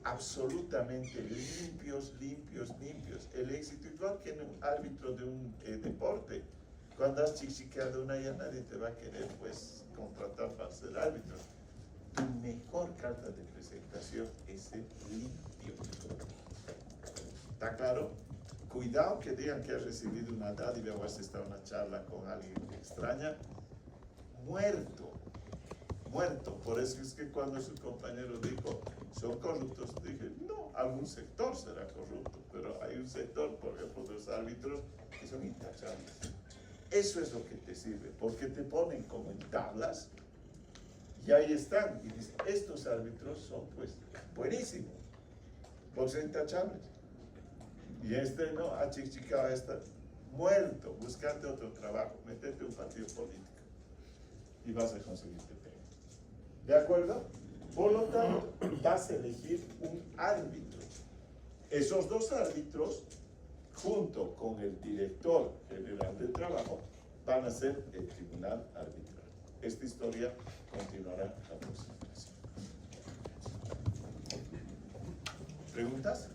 absolutamente limpios. El éxito, igual que en un árbitro de un deporte, Cuando has chichiqueado una ya nadie te va a querer pues contratar para ser árbitro. Tu mejor carta de presentación es el limpio. ¿Está claro? Cuidado que digan que has recibido una dádiva o has estado en una charla con alguien extraña. Muerto. Muerto. Por eso es que cuando su compañero dijo, son corruptos, dije, no, algún sector será corrupto, pero hay un sector, por ejemplo, de los árbitros, que son intachables. Eso es lo que te sirve, porque te ponen como en tablas, y ahí están, y dicen, estos árbitros son pues buenísimos, porque son intachables. Y este no, ha chichicado esta, muerto, buscarte otro trabajo, metete un partido político, y vas a conseguirte pega. ¿De acuerdo? Por lo tanto, vas a elegir un árbitro. Esos dos árbitros, junto con el director general del trabajo, van a ser el tribunal arbitral. Esta historia continuará la próxima clase. ¿Preguntas?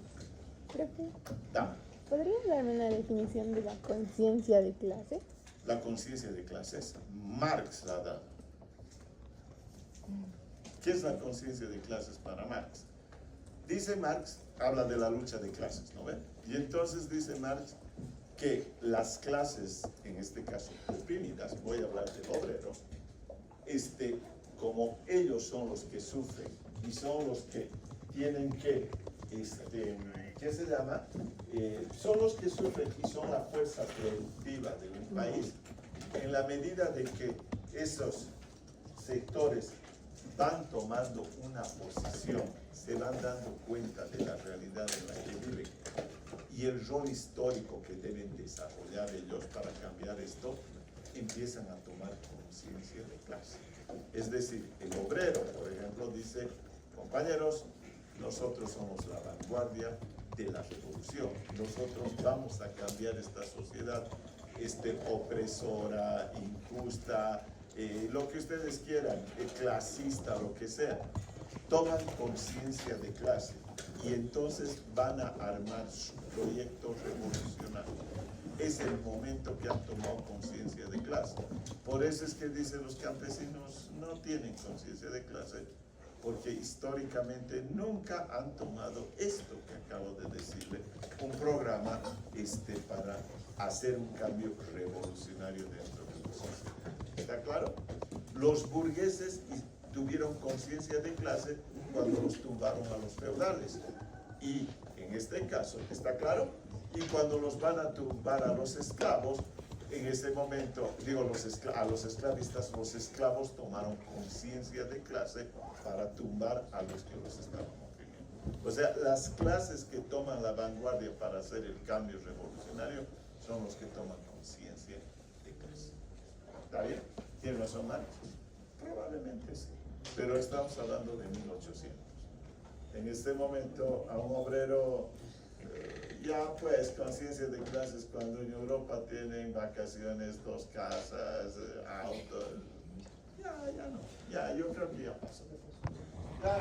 Profe, Dame. ¿podría darme una definición de la conciencia de clase? La conciencia de clases, Marx la ha dado. ¿Qué es la conciencia de clases para Marx? Dice Marx, habla de la lucha de clases, ¿no ven? Y entonces dice Marx que las clases, en este caso oprimidas, voy a hablar del obrero, como ellos son los que sufren y son los que tienen que, ¿qué se llama? Son los que sufren y son la fuerza productiva de un país. En la medida de que esos sectores van tomando una posición, se van dando cuenta de la realidad en la que viven y el rol histórico que deben desarrollar ellos para cambiar esto, empiezan a tomar conciencia de clase. Es decir, el obrero, por ejemplo, dice, compañeros, nosotros somos la vanguardia de la revolución, nosotros vamos a cambiar esta sociedad opresora, injusta, lo que ustedes quieran, clasista, lo que sea. Toman conciencia de clase y entonces van a armar su proyecto revolucionario. Es el momento que han tomado conciencia de clase. Por eso es que dicen los campesinos no tienen conciencia de clase, porque históricamente nunca han tomado esto que acabo de decirle, un programa para hacer un cambio revolucionario dentro de la sociedad. ¿Está claro? Los burgueses tuvieron conciencia de clase cuando los tumbaron a los feudales. Y en este caso, ¿está claro? Y cuando los van a tumbar a los esclavos, en ese momento, digo, a los esclavistas, los esclavos tomaron conciencia de clase para tumbar a los que los estaban oprimiendo. O sea, las clases que toman la vanguardia para hacer el cambio revolucionario son los que toman conciencia de clase. ¿Está bien? ¿Tiene razón, Marx? Probablemente sí, pero estamos hablando de 1800. En este momento, a un obrero, ya pues, conciencia de clases cuando en Europa tienen vacaciones, 2 casas, autos, ya no, ya, yo creo que ya pasó. Ya